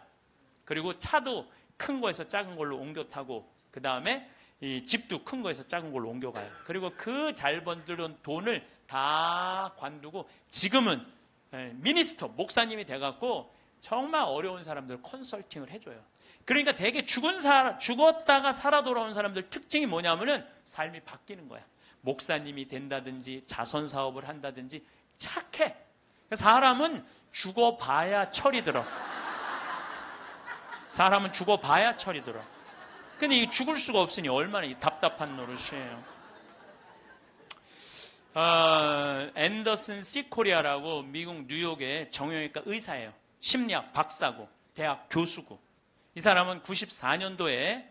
그리고 차도 큰 거에서 작은 걸로 옮겨 타고 그 다음에 이 집도 큰 거에서 작은 걸로 옮겨가요. 그리고 그 잘 번들은 돈을 다 관두고 지금은 미니스터, 목사님이 돼갖고 정말 어려운 사람들 컨설팅을 해줘요. 그러니까 되게 죽었다가 살아 돌아온 사람들 특징이 뭐냐면은 삶이 바뀌는 거야. 목사님이 된다든지 자선 사업을 한다든지 착해. 사람은 죽어봐야 철이 들어. 사람은 죽어봐야 철이 들어. 근데 이 죽을 수가 없으니 얼마나 이 답답한 노릇이에요. 앤더슨 시코리아라고 미국 뉴욕의 정형외과 의사예요. 심리학 박사고 대학 교수고. 이 사람은 94년도에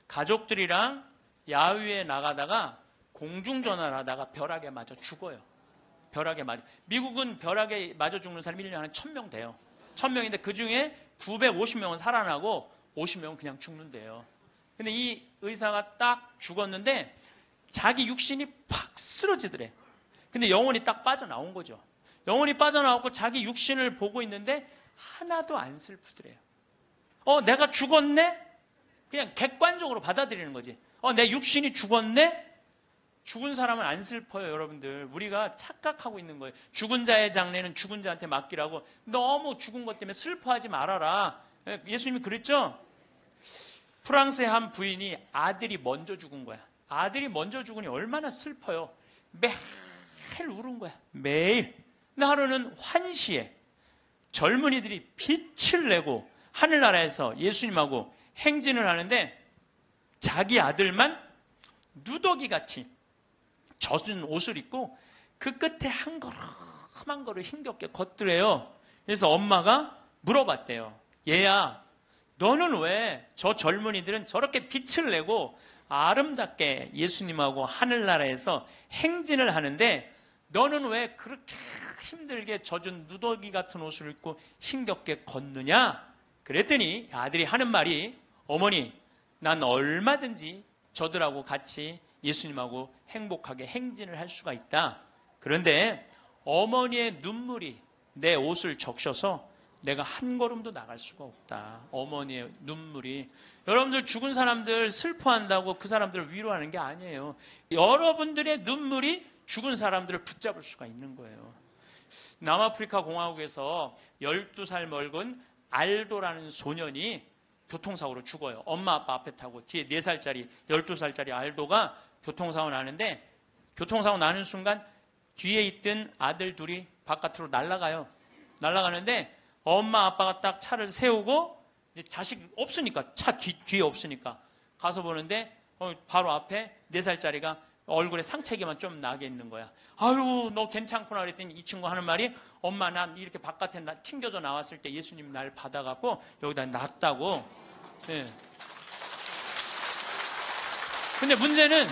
가족들이랑 야외에 나가다가 공중전화를 하다가 벼락에 맞아 죽어요. 벼락에 맞아. 미국은 벼락에 맞아 죽는 사람이 1년에 한 1000명 돼요. 1000명인데 그 중에 950명은 살아나고 50명은 그냥 죽는데요. 근데 이 의사가 딱 죽었는데 자기 육신이 팍 쓰러지더래. 근데 영혼이 딱 빠져나온 거죠. 영혼이 빠져나오고 자기 육신을 보고 있는데 하나도 안 슬프더래요. 내가 죽었네? 그냥 객관적으로 받아들이는 거지. 내 육신이 죽었네? 죽은 사람은 안 슬퍼요, 여러분들. 우리가 착각하고 있는 거예요. 죽은 자의 장례는 죽은 자한테 맡기라고. 너무 죽은 것 때문에 슬퍼하지 말아라. 예수님이 그랬죠? 프랑스의 한 부인이 아들이 먼저 죽은 거야. 아들이 먼저 죽으니 얼마나 슬퍼요. 매일 울은 거야. 매일. 근데 하루는 환시에 젊은이들이 빛을 내고 하늘나라에서 예수님하고 행진을 하는데 자기 아들만 누더기같이 젖은 옷을 입고 그 끝에 한 걸음 한 걸음 힘겹게 걷더래요. 그래서 엄마가 물어봤대요. 얘야, 너는 왜 저 젊은이들은 저렇게 빛을 내고 아름답게 예수님하고 하늘나라에서 행진을 하는데 너는 왜 그렇게 힘들게 젖은 누더기 같은 옷을 입고 힘겹게 걷느냐? 그랬더니 아들이 하는 말이 어머니, 난 얼마든지 저들하고 같이 예수님하고 행복하게 행진을 할 수가 있다. 그런데 어머니의 눈물이 내 옷을 적셔서 내가 한 걸음도 나갈 수가 없다. 어머니의 눈물이. 여러분들 죽은 사람들 슬퍼한다고 그 사람들을 위로하는 게 아니에요. 여러분들의 눈물이 죽은 사람들을 붙잡을 수가 있는 거예요. 남아프리카 공화국에서 12살 먹은 알도라는 소년이 교통사고로 죽어요. 엄마 아빠 앞에 타고 뒤에 4살짜리 12살짜리 알도가 교통사고 나는데 교통사고 나는 순간 뒤에 있던 아들 둘이 바깥으로 날아가요. 날아가는데 엄마 아빠가 딱 차를 세우고 이제 자식 없으니까 차 뒤에 없으니까 가서 보는데 바로 앞에 4살짜리가 얼굴에 상체기만 좀 나게 있는 거야. 아유, 너 괜찮구나 그랬더니 이 친구 하는 말이, 엄마 난 이렇게 바깥에 튕겨져 나왔을 때 예수님 날 받아갖고 여기다 놨다고. 예. 근데 문제는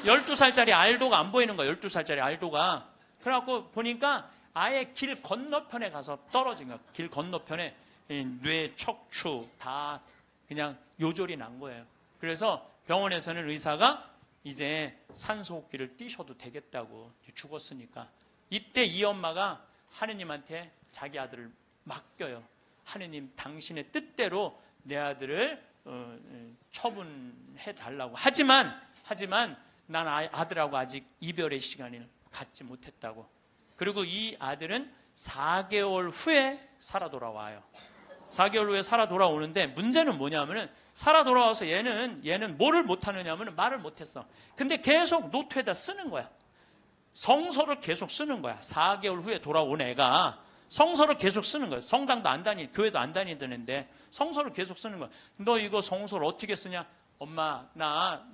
12살짜리 알도가 안 보이는 거야. 12살짜리 알도가. 그래갖고 보니까 아예 길 건너편에 가서 떨어진 거야. 길 건너편에 뇌, 척추 다 그냥 요절이 난 거예요. 그래서 병원에서는 의사가 이제 산소호흡기를 띄셔도 되겠다고, 죽었으니까. 이때 이 엄마가 하느님한테 자기 아들을 맡겨요. 하느님, 당신의 뜻대로 내 아들을 처분해 달라고. 하지만 난 아들하고 아직 이별의 시간을 갖지 못했다고. 그리고 이 아들은 4개월 후에 살아 돌아와요. 4개월 후에 살아 돌아오는데 문제는 뭐냐면은, 살아 돌아와서 얘는 뭐를 못하느냐면 말을 못했어. 근데 계속 노트에다 쓰는 거야. 성서를 계속 쓰는 거야. 4개월 후에 돌아온 애가 성서를 계속 쓰는 거야. 성당도 안 다니, 교회도 안 다니던 애인데 성서를 계속 쓰는 거야. 너 이거 성서를 어떻게 쓰냐? 엄마, 나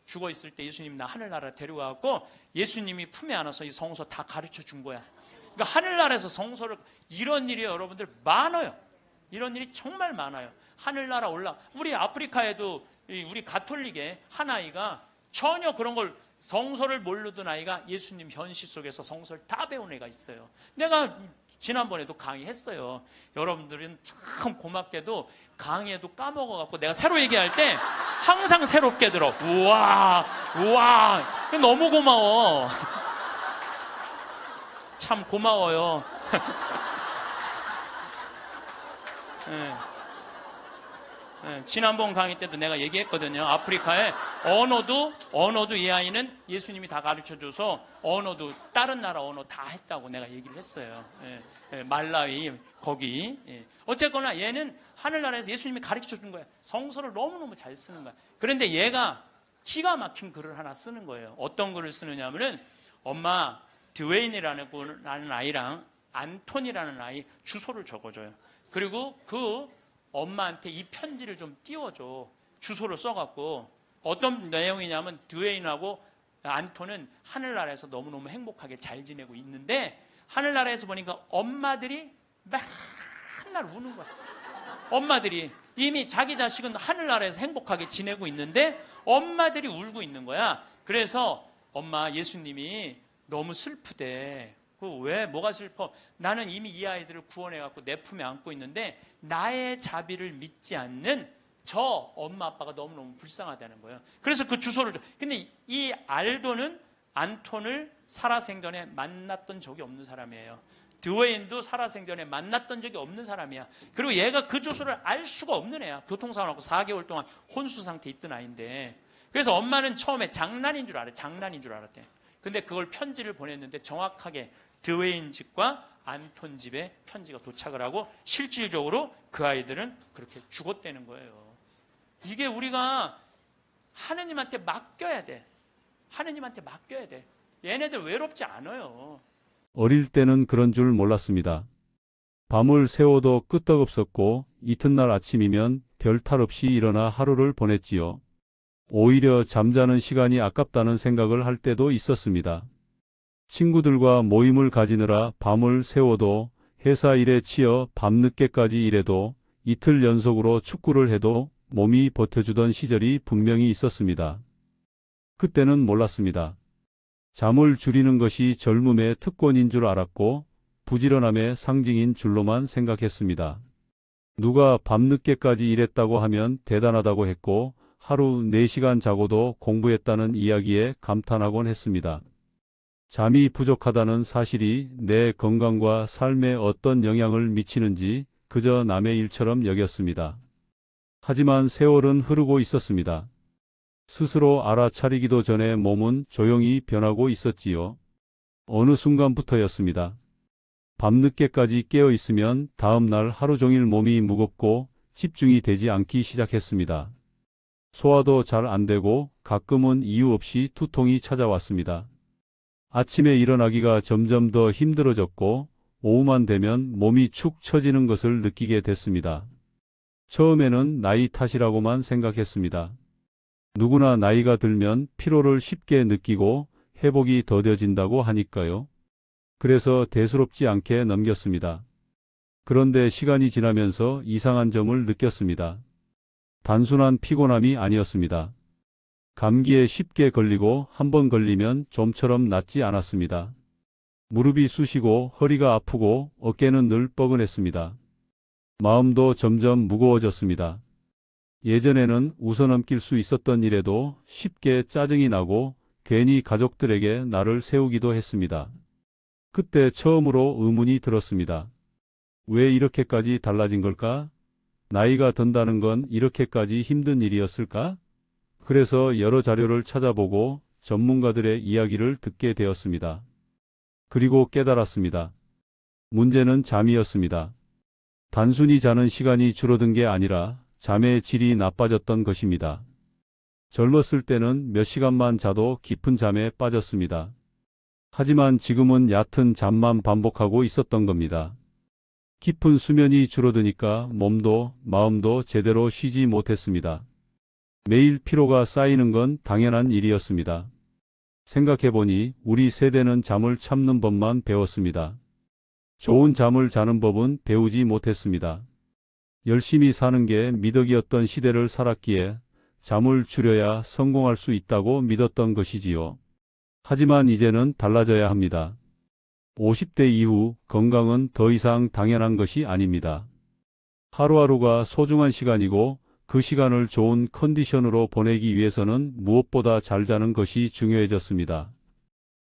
죽어 있을 때 예수님 나 하늘나라 데려가고 예수님이 품에 안아서 이 성서 다 가르쳐 준 거야. 그러니까 하늘나라에서 성서를, 이런 일이 여러분들 많아요. 이런 일이 정말 많아요. 하늘나라 우리 아프리카에도 우리 가톨릭의 한 아이가 전혀 그런 걸, 성서를 모르던 아이가 예수님 현시 속에서 성서를 다 배운 애가 있어요. 내가 지난번에도 강의했어요. 여러분들은 참 고맙게도 강의에도 까먹어갖고 내가 새로 얘기할 때 항상 새롭게 들어. 우와 너무 고마워. 참 고마워요. 네. 네, 지난번 강의 때도 내가 얘기했거든요. 아프리카에 언어도 이 아이는 예수님이 다 가르쳐줘서 언어도 다른 나라 언어 다 했다고 내가 얘기를 했어요. 말라위 거기. 어쨌거나 얘는 하늘나라에서 예수님이 가르쳐준 거야. 성서를 너무너무 잘 쓰는 거야. 그런데 얘가 기가 막힌 글을 하나 쓰는 거예요. 어떤 글을 쓰느냐면은, 엄마, 드웨인이라는 아이랑 안톤이라는 아이 주소를 적어줘요. 그리고 그 엄마한테 이 편지를 좀 띄워줘. 주소를 써갖고. 어떤 내용이냐면, 드웨인하고 안톤은 하늘나라에서 너무너무 행복하게 잘 지내고 있는데, 하늘나라에서 보니까 엄마들이 맨날 우는 거야. 엄마들이 이미 자기 자식은 하늘나라에서 행복하게 지내고 있는데 엄마들이 울고 있는 거야. 그래서 엄마, 예수님이 너무 슬프대. 왜, 뭐가 슬퍼? 나는 이미 이 아이들을 구원해갖고 내 품에 안고 있는데 나의 자비를 믿지 않는 저 엄마 아빠가 너무너무 불쌍하다는 거예요. 그래서 그 주소를 줘. 근데 이 알도는 안톤을 살아생전에 만났던 적이 없는 사람이에요. 드웨인도 살아생전에 만났던 적이 없는 사람이야. 그리고 얘가 그 주소를 알 수가 없는 애야. 교통사고 나고 4개월 동안 혼수 상태에 있던 아이인데. 그래서 엄마는 처음에 장난인 줄 알았대. 근데 그걸 편지를 보냈는데 정확하게 드웨인 집과 안톤 집에 편지가 도착을 하고 실질적으로 그 아이들은 그렇게 죽었다는 거예요. 이게 우리가 하느님한테 맡겨야 돼. 하느님한테 맡겨야 돼. 얘네들 외롭지 않아요. 어릴 때는 그런 줄 몰랐습니다. 밤을 새워도 끄떡없었고 이튿날 아침이면 별 탈 없이 일어나 하루를 보냈지요. 오히려 잠자는 시간이 아깝다는 생각을 할 때도 있었습니다. 친구들과 모임을 가지느라 밤을 새워도, 회사 일에 치여 밤늦게까지 일해도, 이틀 연속으로 축구를 해도 몸이 버텨주던 시절이 분명히 있었습니다. 그때는 몰랐습니다. 잠을 줄이는 것이 젊음의 특권인 줄 알았고 부지런함의 상징인 줄로만 생각했습니다. 누가 밤늦게까지 일했다고 하면 대단하다고 했고 하루 4시간 자고도 공부했다는 이야기에 감탄하곤 했습니다. 잠이 부족하다는 사실이 내 건강과 삶에 어떤 영향을 미치는지 그저 남의 일처럼 여겼습니다. 하지만 세월은 흐르고 있었습니다. 스스로 알아차리기도 전에 몸은 조용히 변하고 있었지요. 어느 순간부터였습니다. 밤늦게까지 깨어 있으면 다음 날 하루 종일 몸이 무겁고 집중이 되지 않기 시작했습니다. 소화도 잘 안 되고 가끔은 이유 없이 두통이 찾아왔습니다. 아침에 일어나기가 점점 더 힘들어졌고 오후만 되면 몸이 축 처지는 것을 느끼게 됐습니다. 처음에는 나이 탓이라고만 생각했습니다. 누구나 나이가 들면 피로를 쉽게 느끼고 회복이 더뎌진다고 하니까요. 그래서 대수롭지 않게 넘겼습니다. 그런데 시간이 지나면서 이상한 점을 느꼈습니다. 단순한 피곤함이 아니었습니다. 감기에 쉽게 걸리고 한 번 걸리면 좀처럼 낫지 않았습니다. 무릎이 쑤시고 허리가 아프고 어깨는 늘 뻐근했습니다. 마음도 점점 무거워졌습니다. 예전에는 웃어넘길 수 있었던 일에도 쉽게 짜증이 나고 괜히 가족들에게 나를 세우기도 했습니다. 그때 처음으로 의문이 들었습니다. 왜 이렇게까지 달라진 걸까? 나이가 든다는 건 이렇게까지 힘든 일이었을까? 그래서 여러 자료를 찾아보고 전문가들의 이야기를 듣게 되었습니다. 그리고 깨달았습니다. 문제는 잠이었습니다. 단순히 자는 시간이 줄어든 게 아니라 잠의 질이 나빠졌던 것입니다. 젊었을 때는 몇 시간만 자도 깊은 잠에 빠졌습니다. 하지만 지금은 얕은 잠만 반복하고 있었던 겁니다. 깊은 수면이 줄어드니까 몸도 마음도 제대로 쉬지 못했습니다. 매일 피로가 쌓이는 건 당연한 일이었습니다. 생각해보니 우리 세대는 잠을 참는 법만 배웠습니다. 좋은 잠을 자는 법은 배우지 못했습니다. 열심히 사는 게 미덕이었던 시대를 살았기에 잠을 줄여야 성공할 수 있다고 믿었던 것이지요. 하지만 이제는 달라져야 합니다. 50대 이후 건강은 더 이상 당연한 것이 아닙니다. 하루하루가 소중한 시간이고 그 시간을 좋은 컨디션으로 보내기 위해서는 무엇보다 잘 자는 것이 중요해졌습니다.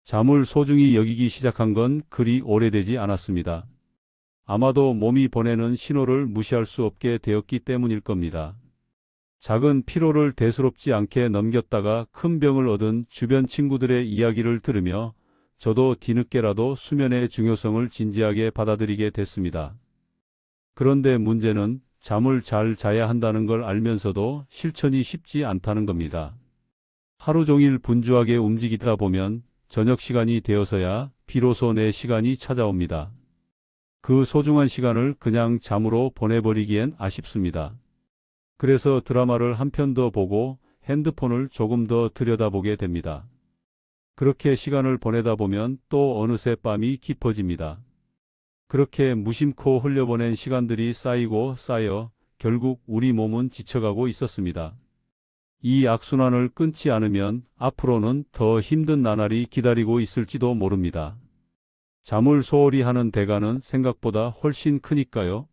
잠을 소중히 여기기 시작한 건 그리 오래되지 않았습니다. 아마도 몸이 보내는 신호를 무시할 수 없게 되었기 때문일 겁니다. 작은 피로를 대수롭지 않게 넘겼다가 큰 병을 얻은 주변 친구들의 이야기를 들으며 저도 뒤늦게라도 수면의 중요성을 진지하게 받아들이게 됐습니다. 그런데 문제는 잠을 잘 자야 한다는 걸 알면서도 실천이 쉽지 않다는 겁니다. 하루 종일 분주하게 움직이다 보면 저녁 시간이 되어서야 비로소 내 시간이 찾아옵니다. 그 소중한 시간을 그냥 잠으로 보내버리기엔 아쉽습니다. 그래서 드라마를 한 편 더 보고 핸드폰을 조금 더 들여다보게 됩니다. 그렇게 시간을 보내다 보면 또 어느새 밤이 깊어집니다. 그렇게 무심코 흘려보낸 시간들이 쌓이고 쌓여 결국 우리 몸은 지쳐가고 있었습니다. 이 악순환을 끊지 않으면 앞으로는 더 힘든 나날이 기다리고 있을지도 모릅니다. 잠을 소홀히 하는 대가는 생각보다 훨씬 크니까요.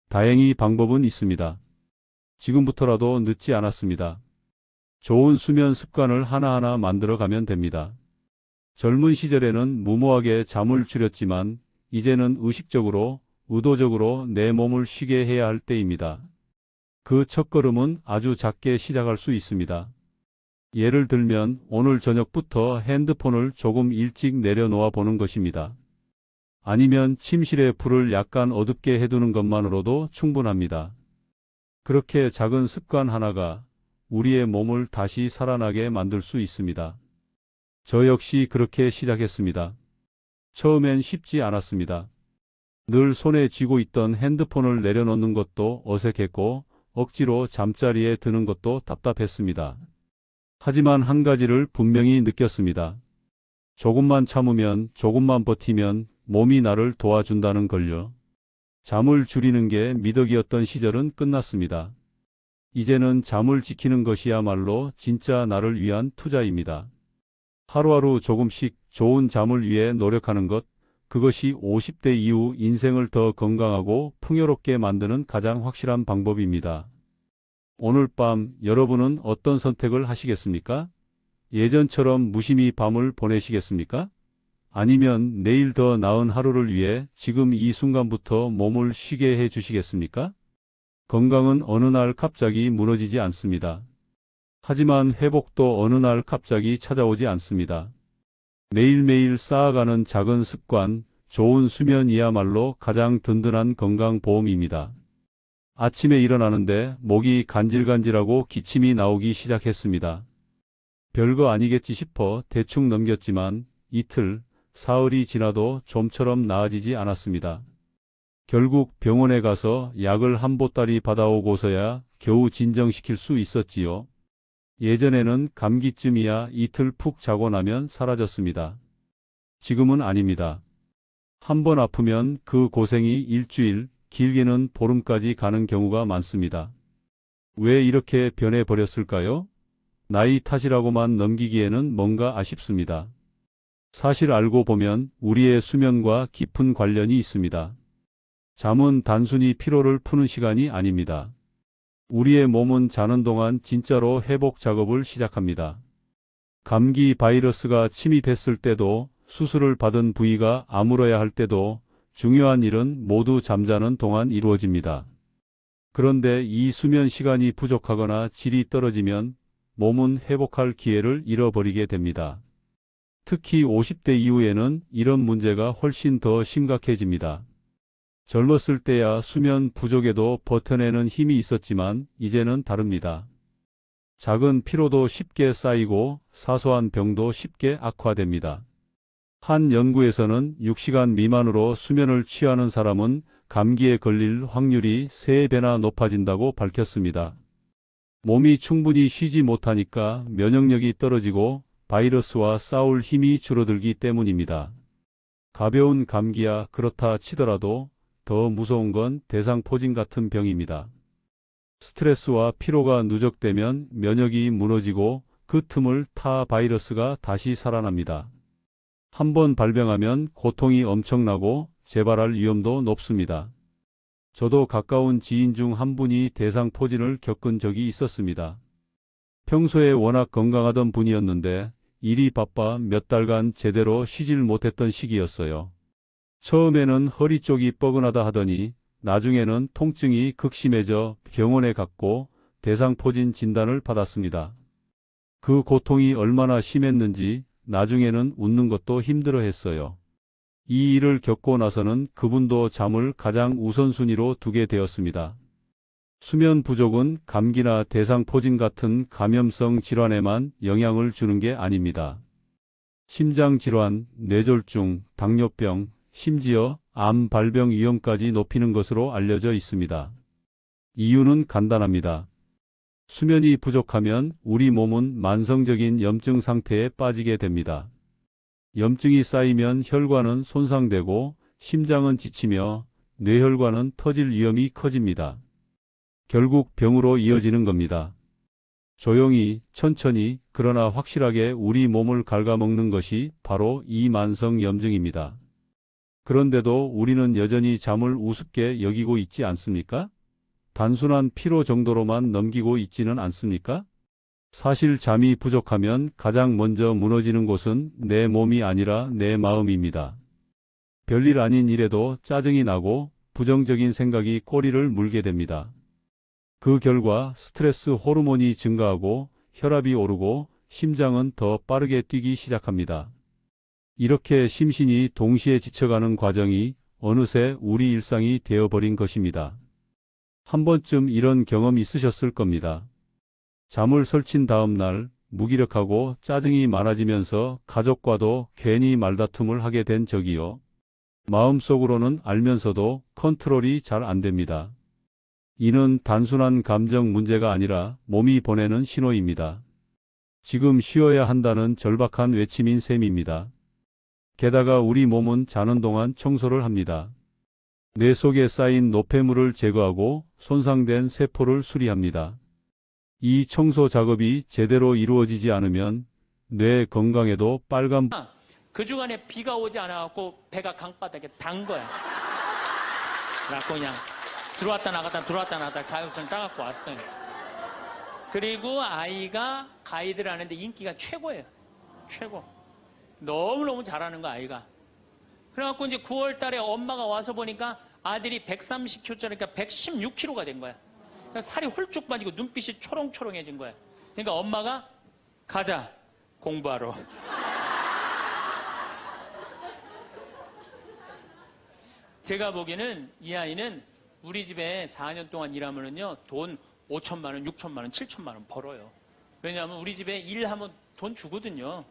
다행히 방법은 있습니다. 지금부터라도 늦지 않았습니다. 좋은 수면 습관을 하나하나 만들어가면 됩니다. 젊은 시절에는 무모하게 잠을 줄였지만 이제는 의식적으로, 의도적으로 내 몸을 쉬게 해야 할 때입니다. 그 첫걸음은 아주 작게 시작할 수 있습니다. 예를 들면 오늘 저녁부터 핸드폰을 조금 일찍 내려놓아 보는 것입니다. 아니면 침실에 불을 약간 어둡게 해두는 것만으로도 충분합니다. 그렇게 작은 습관 하나가 우리의 몸을 다시 살아나게 만들 수 있습니다. 저 역시 그렇게 시작했습니다. 처음엔 쉽지 않았습니다. 늘 손에 쥐고 있던 핸드폰을 내려놓는 것도 어색했고 억지로 잠자리에 드는 것도 답답했습니다. 하지만 한 가지를 분명히 느꼈습니다. 조금만 참으면, 조금만 버티면 몸이 나를 도와준다는 걸요. 잠을 줄이는 게 미덕이었던 시절은 끝났습니다. 이제는 잠을 지키는 것이야말로 진짜 나를 위한 투자입니다. 하루하루 조금씩 좋은 잠을 위해 노력하는 것, 그것이 50대 이후 인생을 더 건강하고 풍요롭게 만드는 가장 확실한 방법입니다. 오늘 밤 여러분은 어떤 선택을 하시겠습니까? 예전처럼 무심히 밤을 보내시겠습니까? 아니면 내일 더 나은 하루를 위해 지금 이 순간부터 몸을 쉬게 해 주시겠습니까? 건강은 어느 날 갑자기 무너지지 않습니다. 하지만 회복도 어느 날 갑자기 찾아오지 않습니다. 매일매일 쌓아가는 작은 습관, 좋은 수면이야말로 가장 든든한 건강보험입니다. 아침에 일어나는데 목이 간질간질하고 기침이 나오기 시작했습니다. 별거 아니겠지 싶어 대충 넘겼지만 이틀, 사흘이 지나도 좀처럼 나아지지 않았습니다. 결국 병원에 가서 약을 한 보따리 받아오고서야 겨우 진정시킬 수 있었지요. 예전에는 감기쯤이야 이틀 푹 자고 나면 사라졌습니다. 지금은 아닙니다. 한 번 아프면 그 고생이 일주일, 길게는 보름까지 가는 경우가 많습니다. 왜 이렇게 변해버렸을까요? 나이 탓이라고만 넘기기에는 뭔가 아쉽습니다. 사실 알고 보면 우리의 수면과 깊은 관련이 있습니다. 잠은 단순히 피로를 푸는 시간이 아닙니다. 우리의 몸은 자는 동안 진짜로 회복 작업을 시작합니다. 감기 바이러스가 침입했을 때도, 수술을 받은 부위가 아물어야 할 때도 중요한 일은 모두 잠자는 동안 이루어집니다. 그런데 이 수면 시간이 부족하거나 질이 떨어지면 몸은 회복할 기회를 잃어버리게 됩니다. 특히 50대 이후에는 이런 문제가 훨씬 더 심각해집니다. 젊었을 때야 수면 부족에도 버텨내는 힘이 있었지만 이제는 다릅니다. 작은 피로도 쉽게 쌓이고 사소한 병도 쉽게 악화됩니다. 한 연구에서는 6시간 미만으로 수면을 취하는 사람은 감기에 걸릴 확률이 3배나 높아진다고 밝혔습니다. 몸이 충분히 쉬지 못하니까 면역력이 떨어지고 바이러스와 싸울 힘이 줄어들기 때문입니다. 가벼운 감기야 그렇다 치더라도 더 무서운 건 대상포진 같은 병입니다. 스트레스와 피로가 누적되면 면역이 무너지고 그 틈을 타 바이러스가 다시 살아납니다. 한번 발병하면 고통이 엄청나고 재발할 위험도 높습니다. 저도 가까운 지인 중 한 분이 대상포진을 겪은 적이 있었습니다. 평소에 워낙 건강하던 분이었는데 일이 바빠 몇 달간 제대로 쉬질 못했던 시기였어요. 처음에는 허리 쪽이 뻐근하다 하더니 나중에는 통증이 극심해져 병원에 갔고 대상포진 진단을 받았습니다. 그 고통이 얼마나 심했는지 나중에는 웃는 것도 힘들어했어요. 이 일을 겪고 나서는 그분도 잠을 가장 우선순위로 두게 되었습니다. 수면 부족은 감기나 대상포진 같은 감염성 질환에만 영향을 주는 게 아닙니다. 심장질환, 뇌졸중, 당뇨병, 심지어 암 발병 위험까지 높이는 것으로 알려져 있습니다. 이유는 간단합니다. 수면이 부족하면 우리 몸은 만성적인 염증 상태에 빠지게 됩니다. 염증이 쌓이면 혈관은 손상되고 심장은 지치며 뇌혈관은 터질 위험이 커집니다. 결국 병으로 이어지는 겁니다. 조용히, 천천히, 그러나 확실하게 우리 몸을 갉아먹는 것이 바로 이 만성 염증입니다. 그런데도 우리는 여전히 잠을 우습게 여기고 있지 않습니까? 단순한 피로 정도로만 넘기고 있지는 않습니까? 사실 잠이 부족하면 가장 먼저 무너지는 곳은 내 몸이 아니라 내 마음입니다. 별일 아닌 일에도 짜증이 나고 부정적인 생각이 꼬리를 물게 됩니다. 그 결과 스트레스 호르몬이 증가하고 혈압이 오르고 심장은 더 빠르게 뛰기 시작합니다. 이렇게 심신이 동시에 지쳐가는 과정이 어느새 우리 일상이 되어버린 것입니다. 한 번쯤 이런 경험 있으셨을 겁니다. 잠을 설친 다음 날 무기력하고 짜증이 많아지면서 가족과도 괜히 말다툼을 하게 된 적이요. 마음속으로는 알면서도 컨트롤이 잘 안 됩니다. 이는 단순한 감정 문제가 아니라 몸이 보내는 신호입니다. 지금 쉬어야 한다는 절박한 외침인 셈입니다. 게다가 우리 몸은 자는 동안 청소를 합니다. 뇌 속에 쌓인 노폐물을 제거하고 손상된 세포를 수리합니다. 이 청소 작업이 제대로 이루어지지 않으면 뇌 건강에도 빨간 그 주간에 비가 오지 않아갖고 배가 강바닥에 단 거야. 그래갖고 그냥 들어왔다 나갔다 자격증 따갖고 왔어요. 그리고 아이가 가이드를 하는데 인기가 최고예요. 최고. 너무너무 잘하는 거 아이가. 그래갖고 이제 9월 달에 엄마가 와서 보니까 아들이 130kg짜리니까 116kg가 된 거야. 그러니까 살이 홀쭉 빠지고 눈빛이 초롱초롱해진 거야. 그러니까 엄마가 가자 공부하러. 제가 보기에는 이 아이는 우리 집에 4년 동안 일하면은요 돈 5천만 원, 6천만 원, 7천만 원 벌어요. 왜냐하면 우리 집에 일하면 돈 주거든요.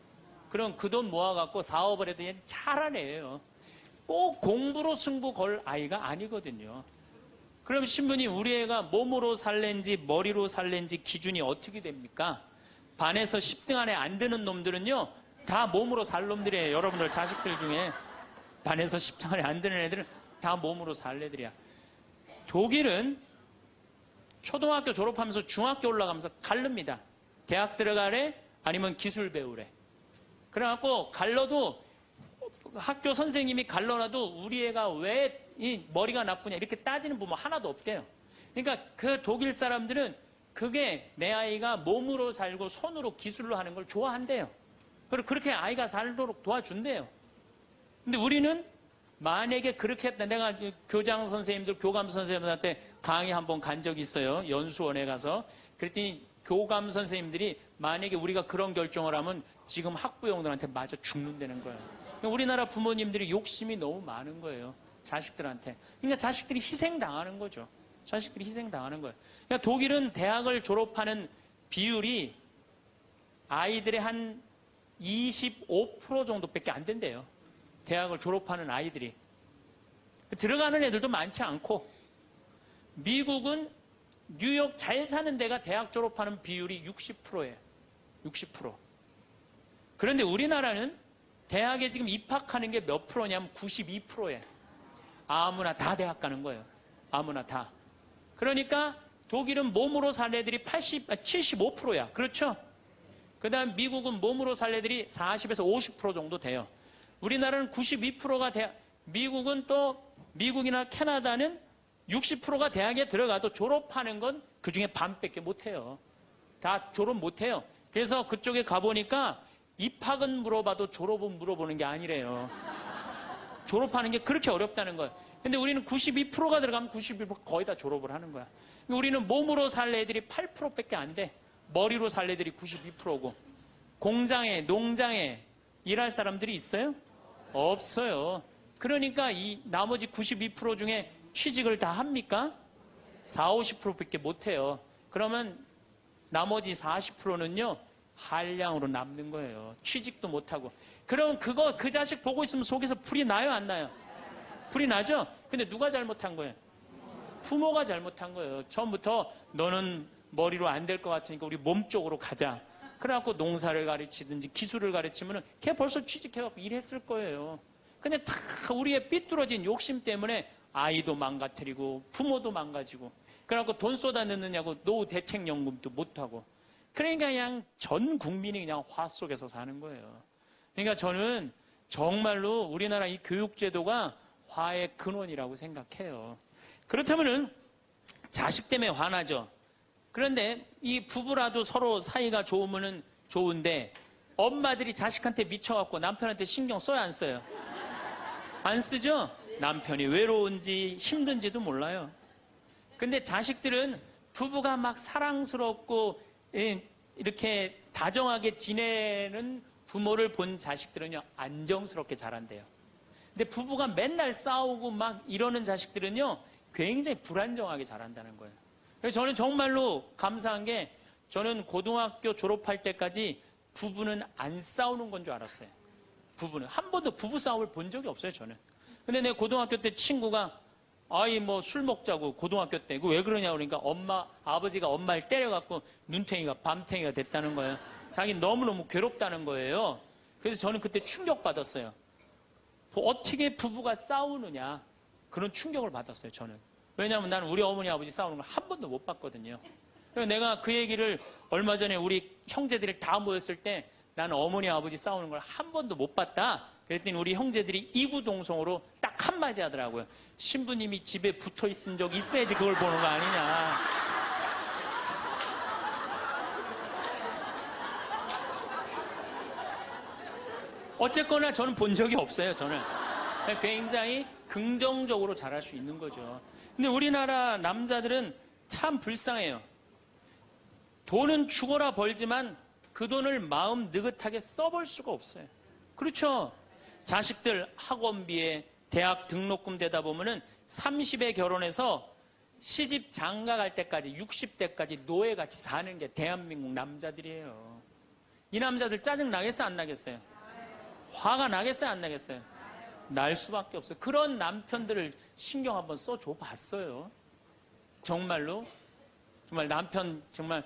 그럼 그 돈 모아갖고 사업을 해도 얘는 잘하네요. 꼭 공부로 승부 걸 아이가 아니거든요. 그럼 신부님 우리 애가 몸으로 살랜지 머리로 살랜지 기준이 어떻게 됩니까? 반에서 10등 안에 안 드는 놈들은요, 다 몸으로 살 놈들이에요. 여러분들 자식들 중에 반에서 10등 안에 안 드는 애들은 다 몸으로 살 애들이야. 독일은 초등학교 졸업하면서 중학교 올라가면서 갈릅니다. 대학 들어가래? 아니면 기술 배우래? 그래갖고 갈러도 학교 선생님이 갈러놔도 우리 애가 왜 이 머리가 나쁘냐 이렇게 따지는 부모 하나도 없대요. 그러니까 그 독일 사람들은 그게 내 아이가 몸으로 살고 손으로 기술로 하는 걸 좋아한대요. 그리고 그렇게 아이가 살도록 도와준대요. 근데 우리는 만약에 그렇게 했다. 내가 교장 선생님들, 교감 선생님들한테 강의 한번 간 적이 있어요. 연수원에 가서. 그랬더니 교감 선생님들이 만약에 우리가 그런 결정을 하면 지금 학부형들한테 맞아 죽는다는 거예요. 우리나라 부모님들이 욕심이 너무 많은 거예요. 자식들한테. 그러니까 자식들이 희생당하는 거죠. 자식들이 희생당하는 거예요. 그러니까 독일은 대학을 졸업하는 비율이 아이들의 한 25% 정도밖에 안 된대요. 대학을 졸업하는 아이들이. 들어가는 애들도 많지 않고, 미국은 뉴욕 잘 사는 데가 대학 졸업하는 비율이 60%예요. 60%. 그런데 우리나라는 대학에 지금 입학하는 게 몇 프로냐면 92%예요. 아무나 다 대학 가는 거예요. 아무나 다. 그러니까 독일은 몸으로 살 애들이 75%야. 그렇죠? 그 다음 미국은 몸으로 살 애들이 40에서 50% 정도 돼요. 우리나라는 92%가 미국은 또 미국이나 캐나다는 60%가 대학에 들어가도 졸업하는 건 그중에 반밖에 못해요. 다 졸업 못해요. 그래서 그쪽에 가보니까 입학은 물어봐도 졸업은 물어보는 게 아니래요. 졸업하는 게 그렇게 어렵다는 거예요. 근데 우리는 92%가 들어가면 92% 거의 다 졸업을 하는 거야. 우리는 몸으로 살 애들이 8%밖에 안 돼. 머리로 살 애들이 92%고. 공장에, 농장에 일할 사람들이 있어요? 없어요. 그러니까 이 나머지 92% 중에 취직을 다 합니까? 40, 50%밖에 못 해요. 그러면 나머지 40%는요, 한량으로 남는 거예요. 취직도 못 하고. 그럼 그 자식 보고 있으면 속에서 불이 나요, 안 나요? 불이 나죠? 근데 누가 잘못한 거예요? 부모가 잘못한 거예요. 처음부터 너는 머리로 안 될 것 같으니까 우리 몸 쪽으로 가자. 그래갖고 농사를 가르치든지 기술을 가르치면은 걔 벌써 취직해갖고 일했을 거예요. 근데 다 우리의 삐뚤어진 욕심 때문에 아이도 망가뜨리고 부모도 망가지고 그래갖고 돈 쏟아 넣느냐고 노후 대책연금도 못하고 그러니까 그냥 전 국민이 그냥 화 속에서 사는 거예요. 그러니까 저는 정말로 우리나라 이 교육제도가 화의 근원이라고 생각해요. 그렇다면은 자식 때문에 화나죠. 그런데 이 부부라도 서로 사이가 좋으면은 좋은데 엄마들이 자식한테 미쳐갖고 남편한테 신경 써야 안 써요? 안 쓰죠? 남편이 외로운지 힘든지도 몰라요. 근데 자식들은 부부가 막 사랑스럽고 이렇게 다정하게 지내는 부모를 본 자식들은요 안정스럽게 자란대요. 근데 부부가 맨날 싸우고 막 이러는 자식들은요 굉장히 불안정하게 자란다는 거예요. 그래서 저는 정말로 감사한 게 저는 고등학교 졸업할 때까지 부부는 안 싸우는 건 줄 알았어요. 부부는 한 번도 부부 싸움을 본 적이 없어요. 저는. 근데 내 고등학교 때 친구가 아이 뭐 술 먹자고 고등학교 때 그 왜 그러냐 그러니까 아버지가 엄마를 때려갖고 눈탱이가 밤탱이가 됐다는 거예요. 자기 너무너무 괴롭다는 거예요. 그래서 저는 그때 충격받았어요. 어떻게 부부가 싸우느냐 그런 충격을 받았어요. 저는. 왜냐하면 나는 우리 어머니 아버지 싸우는 걸 한 번도 못 봤거든요. 그래서 내가 그 얘기를 얼마 전에 우리 형제들이 다 모였을 때 나는 어머니 아버지 싸우는 걸 한 번도 못 봤다. 그랬더니 우리 형제들이 이구동성으로 딱 한마디 하더라고요. 신부님이 집에 붙어 있은 적 있어야지 그걸 보는 거 아니냐. 어쨌거나 저는 본 적이 없어요. 저는 굉장히 긍정적으로 자랄 수 있는 거죠. 근데 우리나라 남자들은 참 불쌍해요. 돈은 죽어라 벌지만 그 돈을 마음 느긋하게 써볼 수가 없어요. 그렇죠? 자식들 학원비에 대학 등록금 되다 보면은 30에 결혼해서 시집 장가 갈 때까지 60대까지 노예같이 사는 게 대한민국 남자들이에요. 이 남자들 짜증 나겠어요? 안 나겠어요? 화가 나겠어요? 안 나겠어요? 날 수밖에 없어요. 그런 남편들을 신경 한번 써줘 봤어요. 정말로. 정말 남편 정말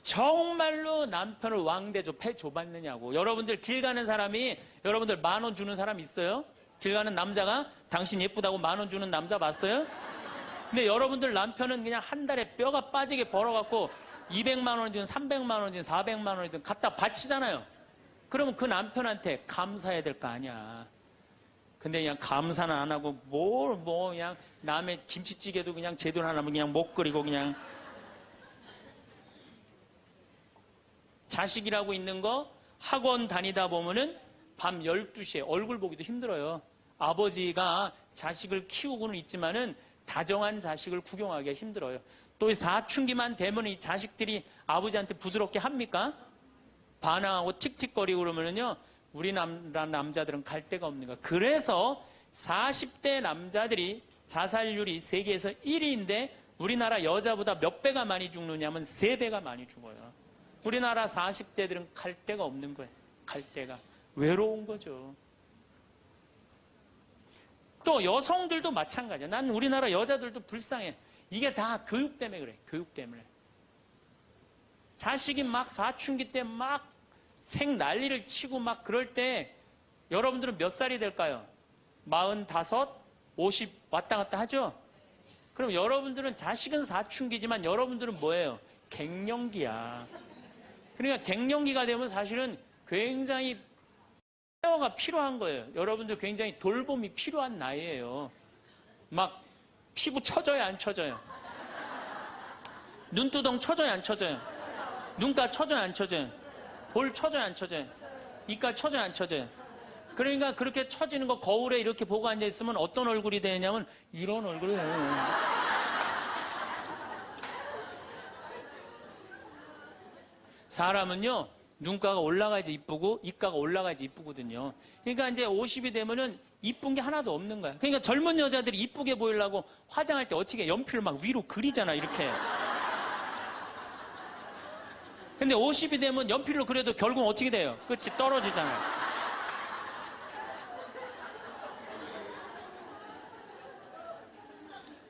정말로 남편을 왕대조 패줘봤느냐고. 여러분들 길 가는 사람이 여러분들 10,000원 주는 사람 있어요? 길 가는 남자가 당신 예쁘다고 10,000원 주는 남자 봤어요? 근데 여러분들 남편은 그냥 한 달에 뼈가 빠지게 벌어갖고 200만 원이든 300만 원이든 400만 원이든 갖다 바치잖아요. 그러면 그 남편한테 감사해야 될 거 아니야. 근데 그냥 감사는 안 하고 그냥 남의 김치찌개도 그냥 제대로 안 하면 그냥 못 끓이고 그냥 자식이라고 있는 거 학원 다니다 보면은 밤 12시에 얼굴 보기도 힘들어요. 아버지가 자식을 키우고는 있지만은 다정한 자식을 구경하기가 힘들어요. 또 사춘기만 되면 이 자식들이 아버지한테 부드럽게 합니까? 반항하고 틱틱거리고 그러면은요, 우리나라 남자들은 갈 데가 없는 거야. 그래서 40대 남자들이 자살률이 세계에서 1위인데 우리나라 여자보다 몇 배가 많이 죽느냐면 3배가 많이 죽어요. 우리나라 40대들은 갈 데가 없는 거예요. 갈 데가. 외로운 거죠. 또 여성들도 마찬가지야. 난 우리나라 여자들도 불쌍해. 이게 다 교육 때문에 그래. 교육 때문에. 자식이 막 사춘기 때 막 생 난리를 치고 막 그럴 때 여러분들은 몇 살이 될까요? 45, 50 왔다 갔다 하죠? 그럼 여러분들은 자식은 사춘기지만 여러분들은 뭐예요? 갱년기야. 그러니까 갱년기가 되면 사실은 굉장히 케어가 필요한 거예요. 여러분들 굉장히 돌봄이 필요한 나이예요. 막 피부 처져요, 안 처져요? 눈두덩 처져요, 안 처져요? 눈가 처져요, 안 처져요? 볼 처져요, 안 처져요? 이가 처져요, 안 처져요? 그러니까 그렇게 처지는 거 거울에 이렇게 보고 앉아있으면 어떤 얼굴이 되냐면 이런 얼굴이 돼요. 사람은요, 눈가가 올라가야지 이쁘고 입가가 올라가야지 이쁘거든요. 그러니까 이제 50이 되면은 이쁜 게 하나도 없는 거야. 그러니까 젊은 여자들이 이쁘게 보이려고 화장할 때 어떻게 연필을 막 위로 그리잖아, 이렇게. 근데 50이 되면 연필로 그려도 결국은 어떻게 돼요? 끝이 떨어지잖아요.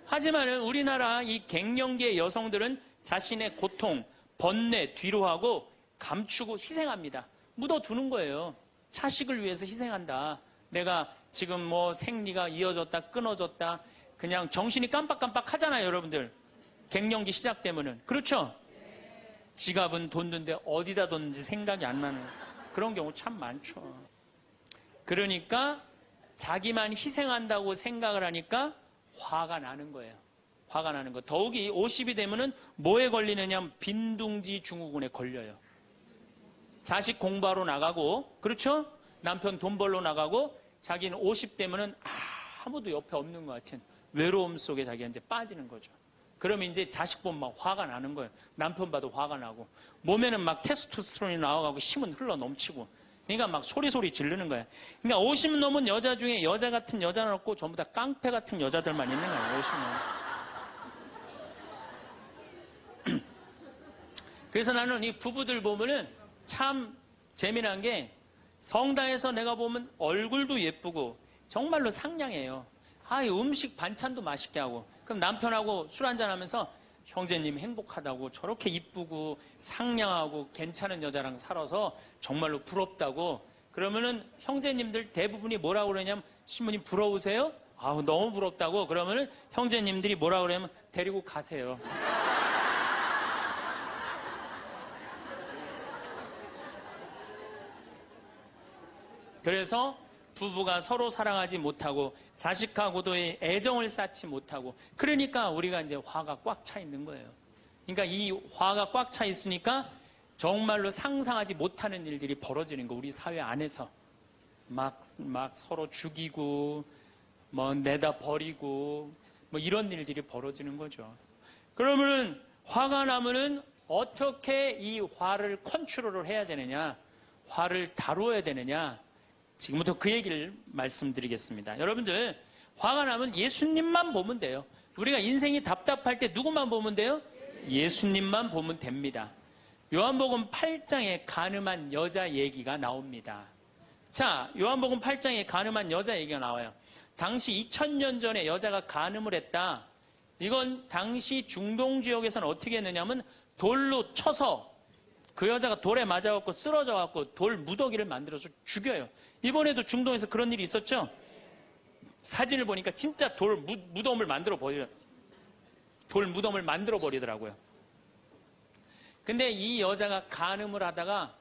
하지만은 우리나라 이 갱년기의 여성들은 자신의 고통, 번뇌 뒤로 하고 감추고 희생합니다. 묻어두는 거예요. 자식을 위해서 희생한다. 내가 지금 뭐 생리가 이어졌다, 끊어졌다. 그냥 정신이 깜빡깜빡 하잖아요, 여러분들. 갱년기 시작되면은. 그렇죠? 지갑은 뒀는데 어디다 뒀는지 생각이 안 나는 그런 경우 참 많죠. 그러니까 자기만 희생한다고 생각을 하니까 화가 나는 거예요. 화가 나는 거. 더욱이 50이 되면은 뭐에 걸리느냐면 빈둥지 증후군에 걸려요. 자식 공부하러 나가고, 그렇죠? 남편 돈 벌러 나가고, 자기는 50 되면은 아무도 옆에 없는 것 같은 외로움 속에 자기가 이제 빠지는 거죠. 그러면 이제 자식 보면 막 화가 나는 거예요. 남편 봐도 화가 나고, 몸에는 막 테스토스테론이 나와가고 힘은 흘러 넘치고, 그러니까 막 소리 지르는 거예요. 그러니까 50 넘은 여자 중에 여자 같은 여자는 없고 전부 다 깡패 같은 여자들만 있는 거예요. 50 넘은. 그래서 나는 이 부부들 보면은 참 재미난 게 성당에서 내가 보면 얼굴도 예쁘고 정말로 상냥해요. 이 음식 반찬도 맛있게 하고, 그럼 남편하고 술 한잔 하면서 형제님 행복하다고, 저렇게 이쁘고 상냥하고 괜찮은 여자랑 살아서 정말로 부럽다고. 그러면은 형제님들 대부분이 뭐라고 그러냐면, 신부님 부러우세요? 너무 부럽다고. 그러면은 형제님들이 뭐라고 그러냐면 데리고 가세요. 그래서 부부가 서로 사랑하지 못하고 자식하고도의 애정을 쌓지 못하고, 그러니까 우리가 이제 화가 꽉 차 있는 거예요. 그러니까 이 화가 꽉 차 있으니까 정말로 상상하지 못하는 일들이 벌어지는 거. 우리 사회 안에서 막 서로 죽이고 뭐 내다 버리고 뭐 이런 일들이 벌어지는 거죠. 그러면은 화가 나면은 어떻게 이 화를 컨트롤을 해야 되느냐, 화를 다루어야 되느냐, 지금부터 그 얘기를 말씀드리겠습니다. 여러분들, 화가 나면 예수님만 보면 돼요. 우리가 인생이 답답할 때 누구만 보면 돼요? 예수님만 보면 됩니다. 요한복음 8장에 간음한 여자 얘기가 나옵니다. 자, 요한복음 8장에 간음한 여자 얘기가 나와요. 당시 2000년 전에 여자가 간음을 했다. 이건 당시 중동 지역에서는 어떻게 했느냐면 돌로 쳐서 그 여자가 돌에 맞아갖고 쓰러져갖고 돌 무더기를 만들어서 죽여요. 이번에도 중동에서 그런 일이 있었죠? 사진을 보니까 진짜 돌 무덤을 만들어 버리더라고요. 근데 이 여자가 간음을 하다가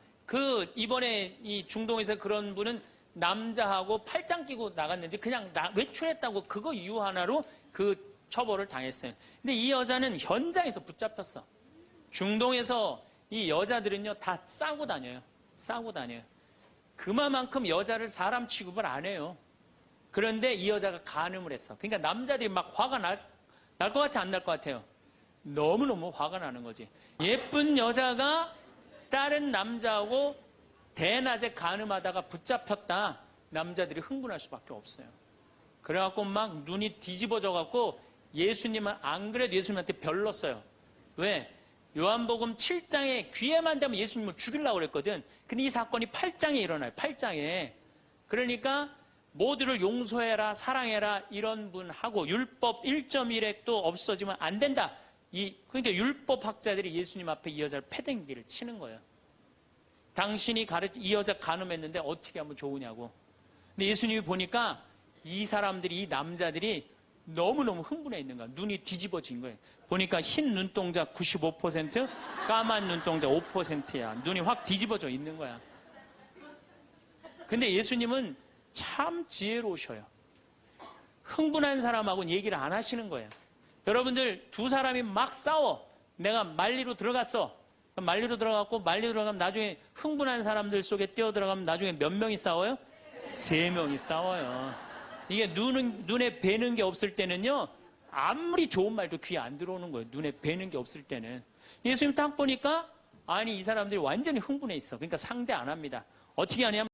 이번에 이 중동에서 그런 분은 남자하고 팔짱 끼고 나갔는지 그냥 외출했다고 그거 이유 하나로 그 처벌을 당했어요. 근데 이 여자는 현장에서 붙잡혔어. 중동에서 이 여자들은요, 다 싸고 다녀요. 그만큼 여자를 사람 취급을 안 해요. 그런데 이 여자가 간음을 했어. 그러니까 남자들이 막 화가 날 것 같아, 안 날 것 같아요? 너무너무 화가 나는 거지. 예쁜 여자가 다른 남자하고 대낮에 간음하다가 붙잡혔다. 남자들이 흥분할 수밖에 없어요. 그래갖고 막 눈이 뒤집어져갖고 예수님은 안 그래도 예수님한테 별렀어요. 왜? 요한복음 7장에 귀에만 대면 예수님을 죽이려고 그랬거든. 근데 이 사건이 8장에 일어나요. 8장에. 그러니까 모두를 용서해라, 사랑해라 이런 분하고 율법 1.1핵도 없어지면 안 된다. 그러니까 율법학자들이 예수님 앞에 이 여자를 패댕기를 치는 거예요. 당신이 이 여자 간음했는데 어떻게 하면 좋으냐고. 근데 예수님이 보니까 이 사람들이, 이 남자들이 너무너무 흥분해 있는 거야. 눈이 뒤집어진 거예요. 보니까 흰 눈동자 95%, 까만 눈동자 5%야. 눈이 확 뒤집어져 있는 거야. 근데 예수님은 참 지혜로우셔요. 흥분한 사람하고는 얘기를 안 하시는 거예요. 여러분들 두 사람이 막 싸워. 내가 말리로 들어갔어. 말리로 들어가면 나중에 흥분한 사람들 속에 뛰어들어가면 나중에 몇 명이 싸워요? 3명이 싸워요. 이게 눈에 뵈는 게 없을 때는요, 아무리 좋은 말도 귀에 안 들어오는 거예요. 눈에 뵈는 게 없을 때는. 예수님 딱 보니까, 아니, 이 사람들이 완전히 흥분해 있어. 그러니까 상대 안 합니다. 어떻게 하냐면,